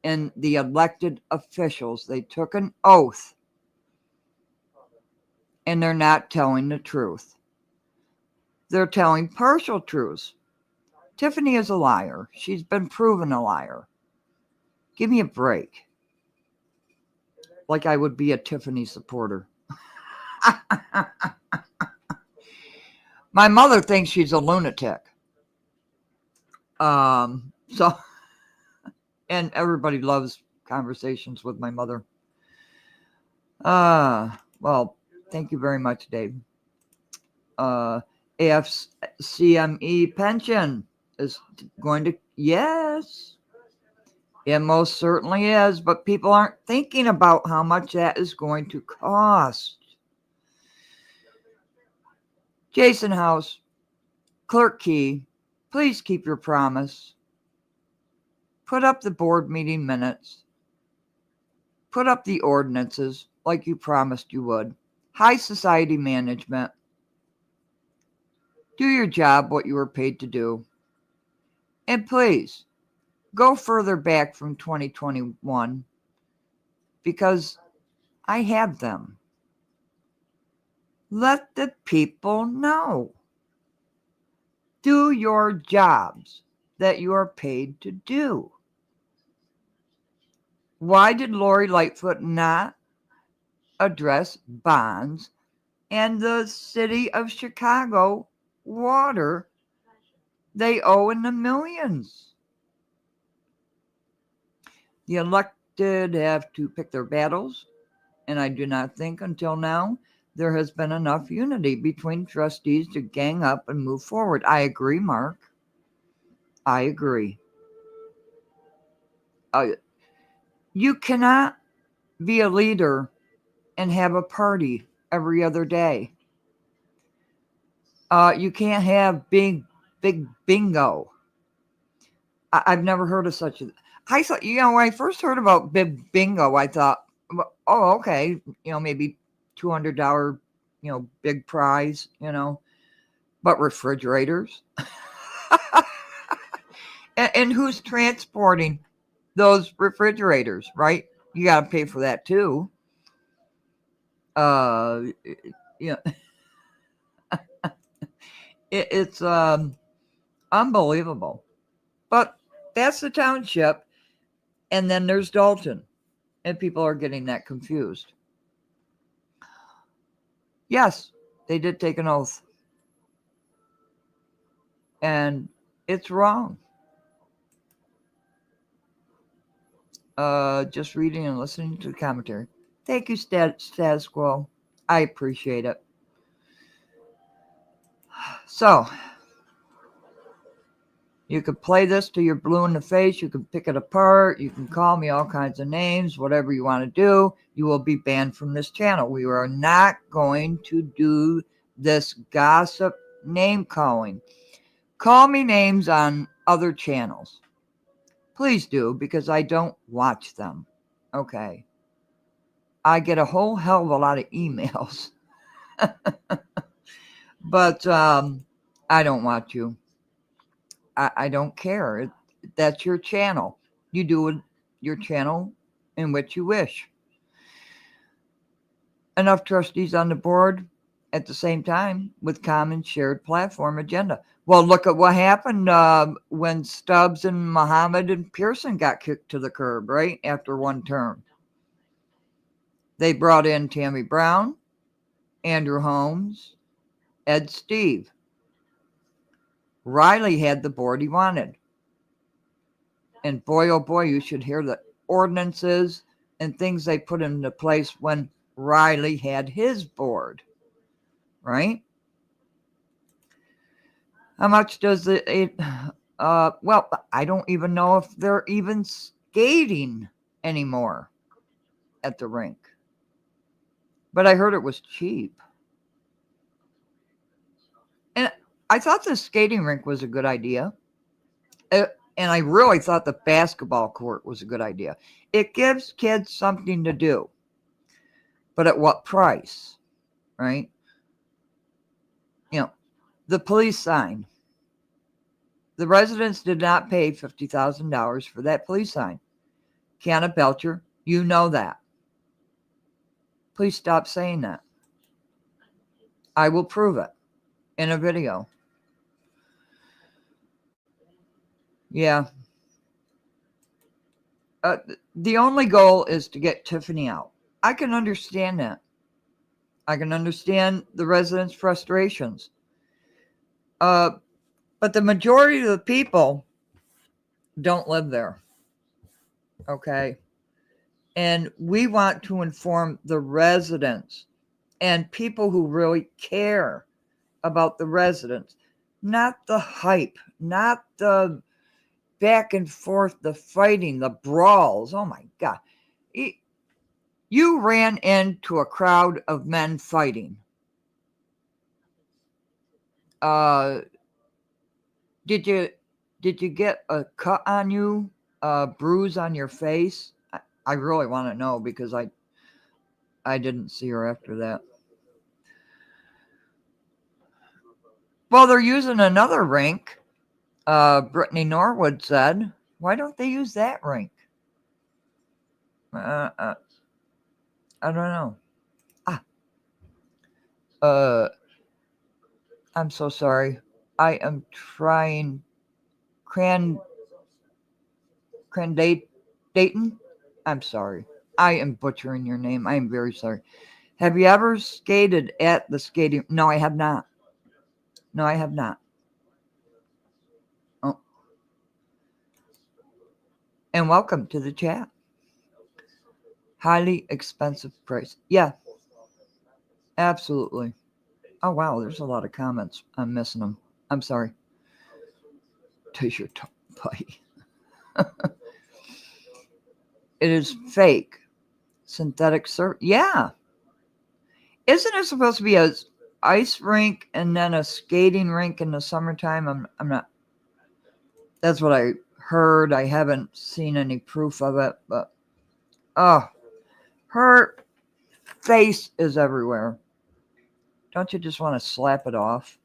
in the elected officials. They took an oath, and they're not telling the truth. They're telling partial truths. Tiffany is a liar. She's been proven a liar. Give me a break. Like I would be a Tiffany supporter. My mother thinks she's a lunatic. So, and everybody loves conversations with my mother. Well, thank you very much, Dave. AFCME pension is going to, yes, it most certainly is, but people aren't thinking about how much that is going to cost. Jason House, Clerk Key, please keep your promise. Put up the board meeting minutes. Put up the ordinances like you promised you would. High society management. Do your job, what you were paid to do. And please, go further back from 2021, because I have them. Let the people know. Do your jobs that you are paid to do. Why did Lori Lightfoot not address bonds and the city of Chicago water they owe in the millions? The elected have to pick their battles, and I do not think until now there has been enough unity between trustees to gang up and move forward. I agree, Mark. I agree. You cannot be a leader and have a party every other day. You can't have big bingo. I've never heard of such a. I thought, when I first heard about big bingo, I thought, oh, okay, maybe $200, big prize, but refrigerators. and who's transporting those refrigerators, right? You got to pay for that too. It's unbelievable. But that's the township. And then there's Dolton. And people are getting that confused. Yes, They did take an oath. And it's wrong. Just reading and listening to the commentary. Thank you, Status Quo. I appreciate it. So, you could play this till you're blue in the face. You can pick it apart. You can call me all kinds of names, whatever you want to do. You will be banned from this channel. We are not going to do this gossip name calling. Call me names on other channels. Please do, because I don't watch them. Okay. I get a whole hell of a lot of emails. But I don't watch you. I don't care. That's your channel. You do your channel in which you wish. Enough trustees on the board at the same time with common shared platform agenda. Well, look at what happened when Stubbs and Muhammad and Pearson got kicked to the curb, right? After one term. They brought in Tammy Brown, Andrew Holmes, Ed Steve. Riley had the board he wanted. And boy, oh boy, you should hear the ordinances and things they put into place when Riley had his board, right? How much does it well, I don't even know if they're even skating anymore at the rink. But I heard it was cheap. And I thought the skating rink was a good idea. And I really thought the basketball court was a good idea. It gives kids something to do. But at what price? Right? You know, the police sign. The residents did not pay $50,000 for that police sign. Kiana Belcher, you know that. Please stop saying that. I will prove it in a video. Yeah. The only goal is to get Tiffany out. I can understand that. I can understand the residents' frustrations. But the majority of the people don't live there. Okay? And we want to inform the residents and people who really care about the residents, not the hype, not the back and forth, the fighting, the brawls. Oh my God. You ran into a crowd of men fighting. Did you get a cut on you, a bruise on your face? I really want to know because I didn't see her after that. Well, they're using another rink. Brittany Norwood said, why don't they use that rink? I don't know. I'm so sorry. I am trying. Dayton? I'm sorry. I am butchering your name. I am very sorry. Have you ever skated at the skating? No, I have not. No, I have not. Oh. And welcome to the chat. Highly expensive price. Yeah. Absolutely. Oh, wow. There's a lot of comments. I'm missing them. I'm sorry. T-shirt buddy. It is fake. Synthetic surf. Yeah. Isn't it supposed to be a ice rink and then a skating rink in the summertime? I'm not. That's what I heard. I haven't seen any proof of it, but her face is everywhere. Don't you just want to slap it off?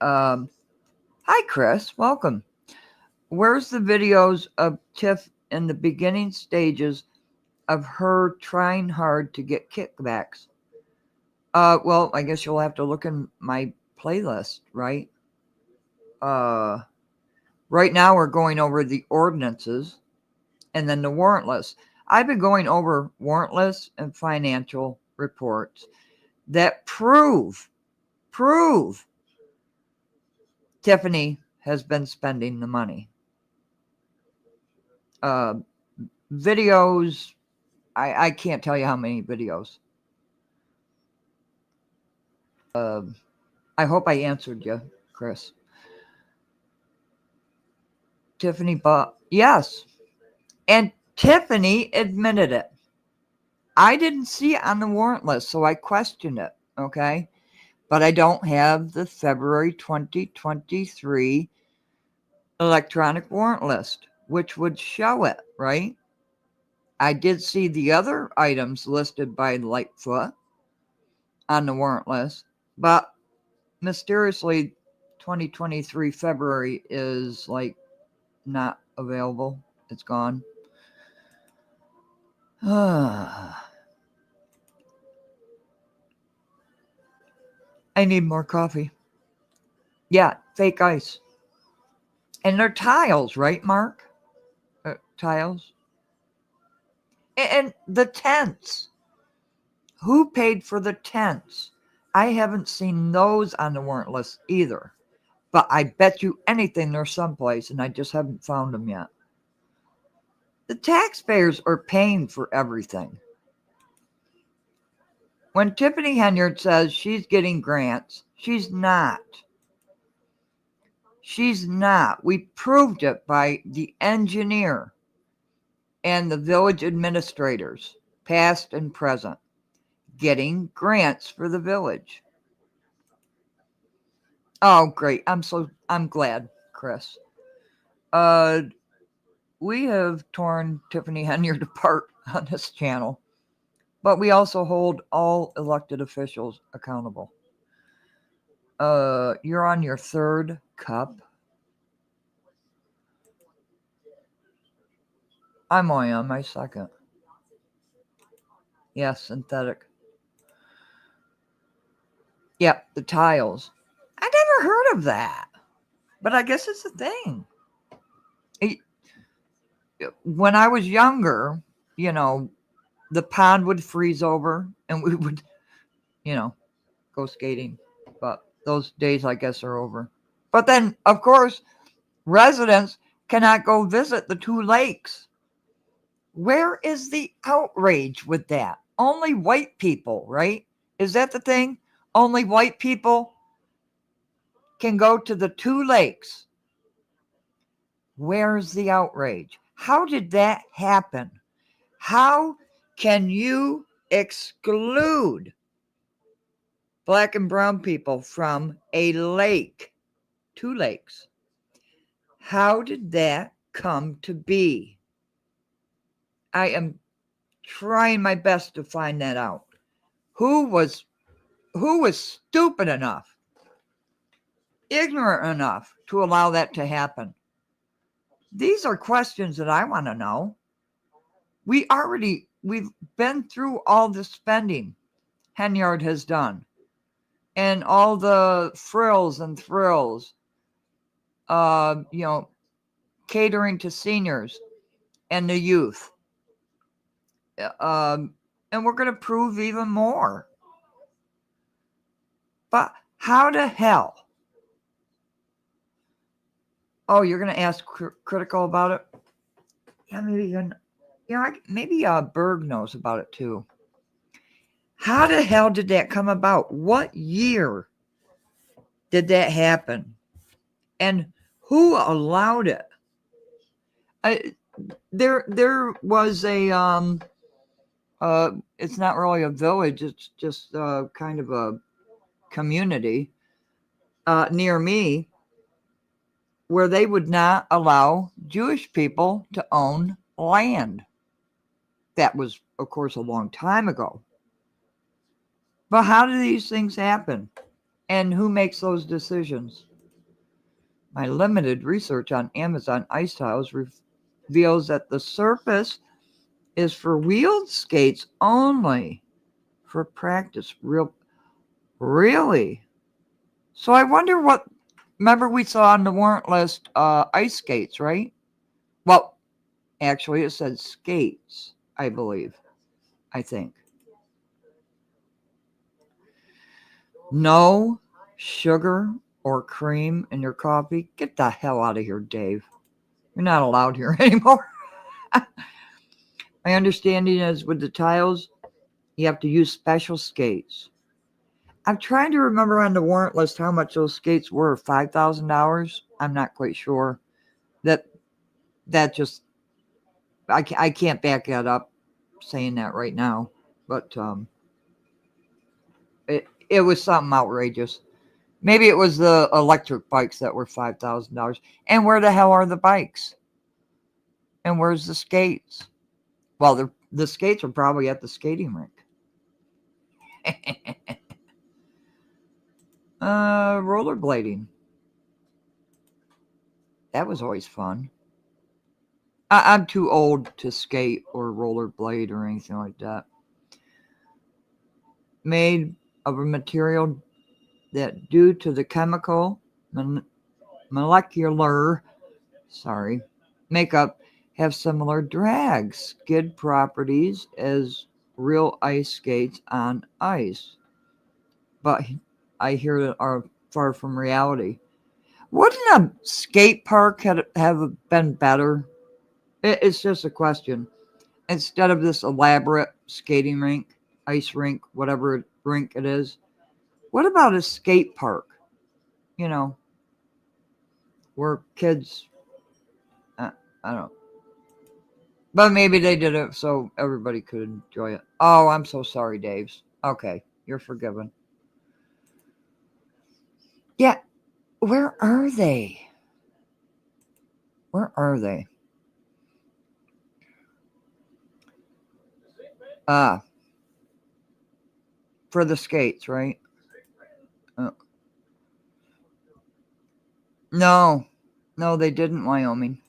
Hi, Chris. Welcome. Where's the videos of Tiff in the beginning stages of her trying hard to get kickbacks? Well, I guess you'll have to look in my playlist, right? Right now we're going over the ordinances and then the warrantless. I've been going over warrantless and financial reports that prove Tiffany has been spending the money. Videos, I can't tell you how many videos. I hope I answered you, Chris. Tiffany bought, yes. And Tiffany admitted it. I didn't see it on the warrant list, so I questioned it, okay? But I don't have the February 2023 electronic warrant list, which would show it, right? I did see the other items listed by Lightfoot on the warrant list, but mysteriously 2023 February is like not available. It's gone. I need more coffee. Yeah, fake ice. And they're tiles, right, Mark? Tiles. And the tents. Who paid for the tents? I haven't seen those on the warrant list either. But I bet you anything they're someplace, and I just haven't found them yet. The taxpayers are paying for everything. When Tiffany Henyard says she's getting grants, she's not. She's not. We proved it by the engineer and the village administrators, past and present, getting grants for the village. Oh, great. I'm glad, Chris. We have torn Tiffany Henyard apart on this channel, but we also hold all elected officials accountable. You're on your third cup. I'm only on my second. Yeah, synthetic. Yep, the tiles. I never heard of that, but I guess it's a thing. When I was younger, the pond would freeze over and we would, go skating. But those days, I guess, are over. But then, of course, residents cannot go visit the two lakes. Where is the outrage with that? Only white people, right? Is that the thing? Only white people can go to the two lakes. Where's the outrage? How did that happen? How can you exclude black and brown people from a lake, two lakes? How did that come to be? I am trying my best to find that out. Who was stupid enough, ignorant enough to allow that to happen? These are questions that I want to know. We've been through all the spending Henyard has done and all the frills and thrills, catering to seniors and the youth. And we're going to prove even more. But how the hell? Oh, you're going to ask critical about it? Yeah, maybe Berg knows about it too. How the hell did that come about? What year did that happen? And who allowed it? There was a it's not really a village, it's just kind of a community near me where they would not allow Jewish people to own land. That was, of course, a long time ago. But how do these things happen? And who makes those decisions? My limited research on Amazon ice tiles reveals that the surface is for wheeled skates only for practice. Really? So I wonder what, remember we saw on the warrant list ice skates, right? Well, actually it said skates, I think. No sugar or cream in your coffee? Get the hell out of here, Dave. You're not allowed here anymore. My understanding is with the tiles, you have to use special skates. I'm trying to remember on the warrant list how much those skates were. $5,000? I'm not quite sure. That just, I can't back that up saying that right now. But it was something outrageous. Maybe it was the electric bikes that were $5,000. And where the hell are the bikes? And where's the skates? Well, the skates are probably at the skating rink. Rollerblading. That was always fun. I'm too old to skate or rollerblade or anything like that. Made of a material that, due to the chemical, molecular, makeup, have similar drag skid properties as real ice skates on ice. But I hear that are far from reality. Wouldn't a skate park have been better? It's just a question. Instead of this elaborate skating rink, ice rink, whatever rink it is, what about a skate park? You know, where kids, I don't know. But maybe they did it so everybody could enjoy it. Oh, I'm so sorry, Daves. Okay, you're forgiven. Yeah, where are they? Where are they? For the skates, right? No, they didn't, Wyoming.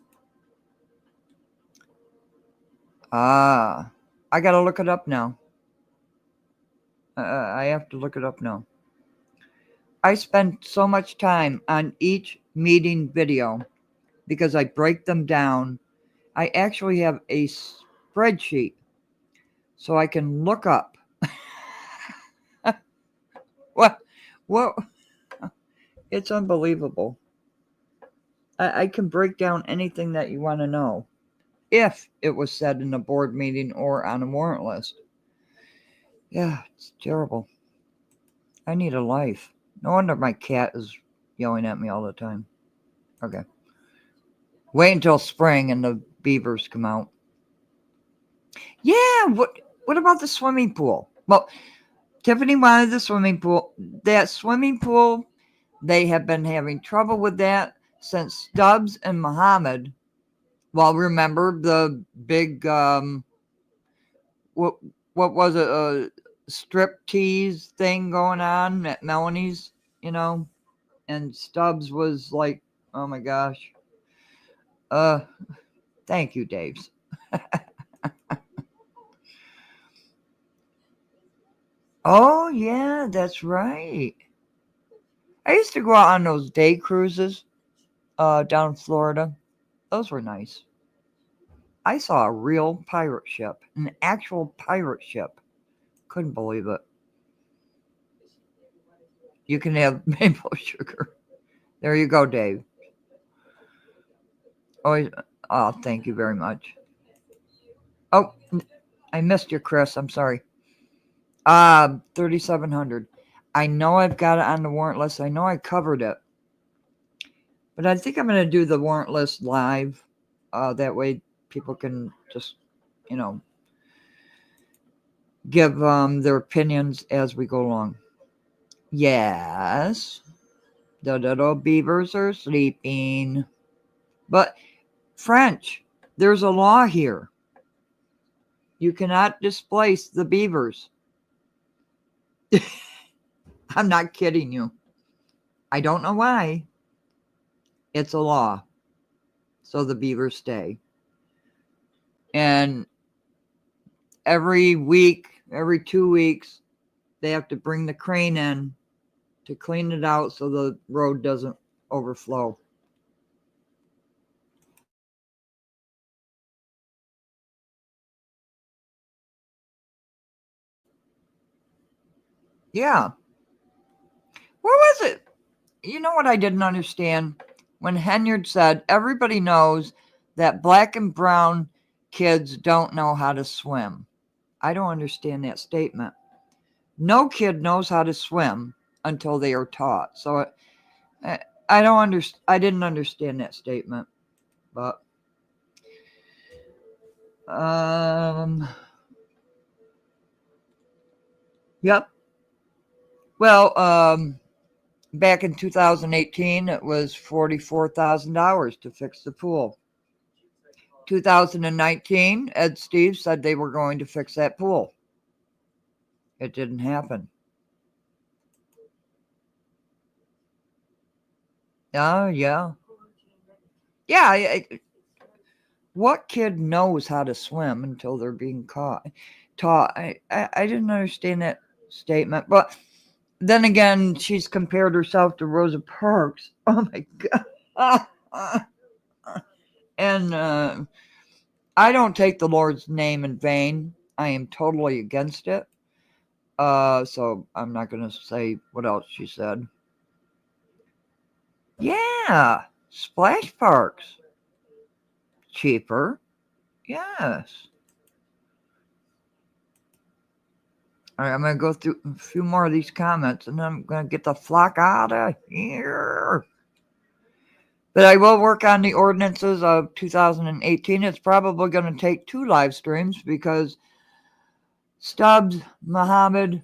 I gotta look it up now. I have to look it up now. I spend so much time on each meeting video because I break them down. I actually have a spreadsheet so I can look up what it's unbelievable. I can break down anything that you want to know if it was said in a board meeting or on a warrant list. Yeah, it's terrible. I need a life. No wonder my cat is yelling at me all the time. Okay. Wait until spring and the beavers come out. Yeah, what about the swimming pool? Well, Tiffany wanted the swimming pool. That swimming pool, they have been having trouble with that since Stubbs and Muhammad. Well, remember the big what was it, a strip tease thing going on at Melanie's, and Stubbs was like, oh my gosh. Thank you, Daves. Oh yeah, that's right. I used to go out on those day cruises down in Florida. Those were nice. I saw a real pirate ship, an actual pirate ship. Couldn't believe it. You can have maple sugar. There you go, Dave. Oh, thank you very much. Oh, I missed you, Chris. I'm sorry. 3,700. I know I've got it on the warrant list. I know I covered it. But I think I'm going to do the warrant list live. That way people can just, give their opinions as we go along. Yes. The little beavers are sleeping. But French, there's a law here. You cannot displace the beavers. I'm not kidding you. I don't know why. It's a law. So the beavers stay. And every week, every 2 weeks, they have to bring the crane in to clean it out so the road doesn't overflow. Yeah. What was it? You know what I didn't understand? When Henyard said, everybody knows that black and brown kids don't know how to swim. I don't understand that statement. No kid knows how to swim until they are taught. So I don't understand. I didn't understand that statement, but yep. Well, back in 2018, it was $44,000 to fix the pool. 2019, Ed Steve said they were going to fix that pool. It didn't happen. Oh, yeah. Yeah. What kid knows how to swim until they're being taught? I didn't understand that statement. But then again, she's compared herself to Rosa Parks. Oh, my God. And I don't take the Lord's name in vain. I am totally against it. So I'm not going to say what else she said. Yeah, splash parks. Cheaper. Yes. All right, I'm going to go through a few more of these comments, and then I'm going to get the flock out of here. But I will work on the ordinances of 2018. It's probably going to take 2 live streams because Stubbs, Muhammad,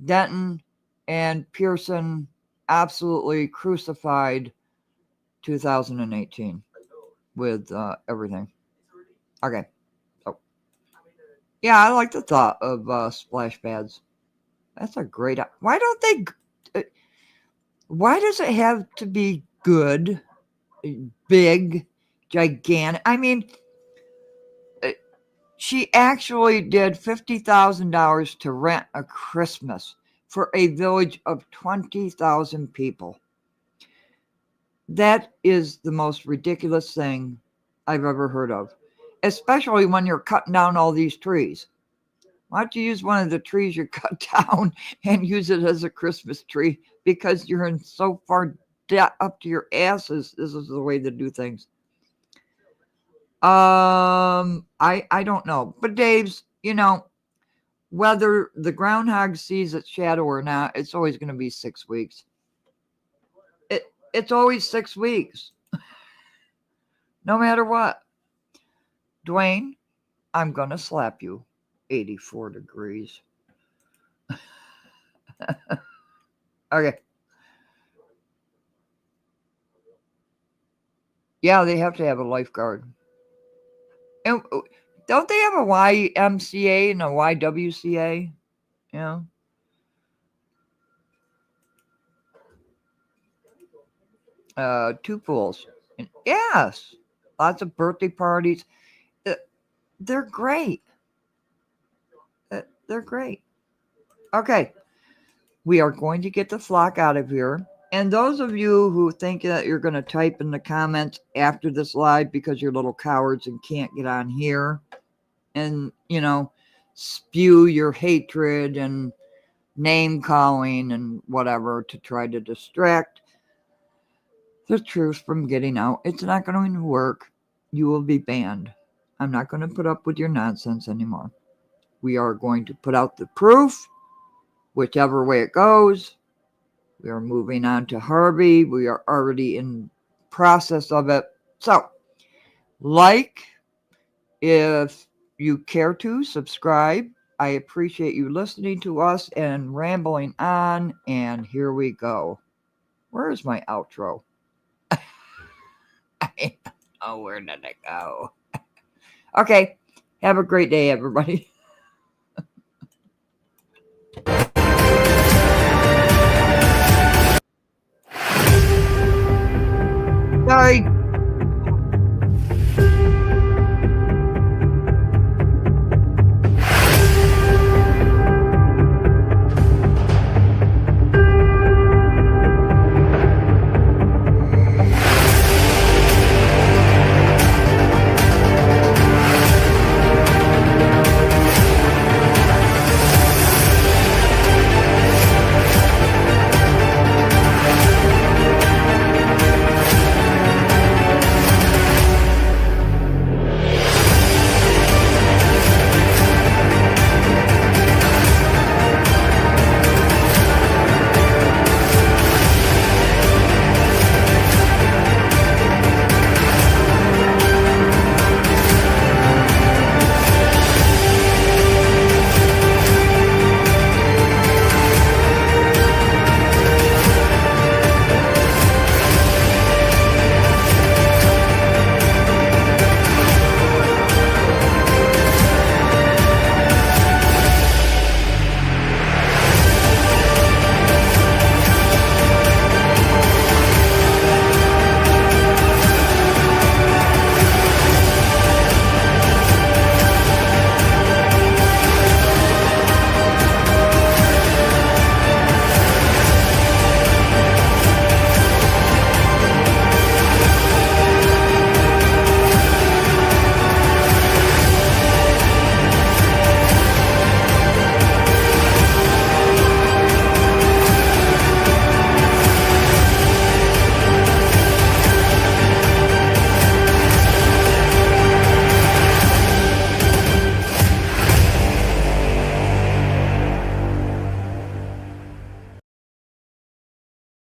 Denton, and Pearson absolutely crucified 2018 with everything. Okay. So, yeah, I like the thought of splash pads. That's a great. Why don't they? Why does it have to be good, big, gigantic? I mean, she actually did $50,000 to rent a Christmas for a village of 20,000 people. That is the most ridiculous thing I've ever heard of, especially when you're cutting down all these trees. Why don't you use one of the trees you cut down and use it as a Christmas tree? Because you're in so far up to your asses. This is the way to do things. I don't know. But Dave's, whether the groundhog sees its shadow or not, it's always going to be 6 weeks. It's always 6 weeks. No matter what. Dwayne, I'm going to slap you. 84 degrees. Okay. Yeah, they have to have a lifeguard. And don't they have a YMCA and a YWCA? Yeah. Two pools. And yes. Lots of birthday parties. They're great. They're great. Okay. We are going to get the flock out of here. And those of you who think that you're going to type in the comments after this live because you're little cowards and can't get on here and, spew your hatred and name calling and whatever to try to distract the truth from getting out. It's not going to work. You will be banned. I'm not going to put up with your nonsense anymore. We are going to put out the proof, whichever way it goes. We are moving on to Harvey. We are already in process of it. So, if you care to, subscribe. I appreciate you listening to us and rambling on. And here we go. Where is my outro? Oh, where did it go? Okay. Have a great day, everybody.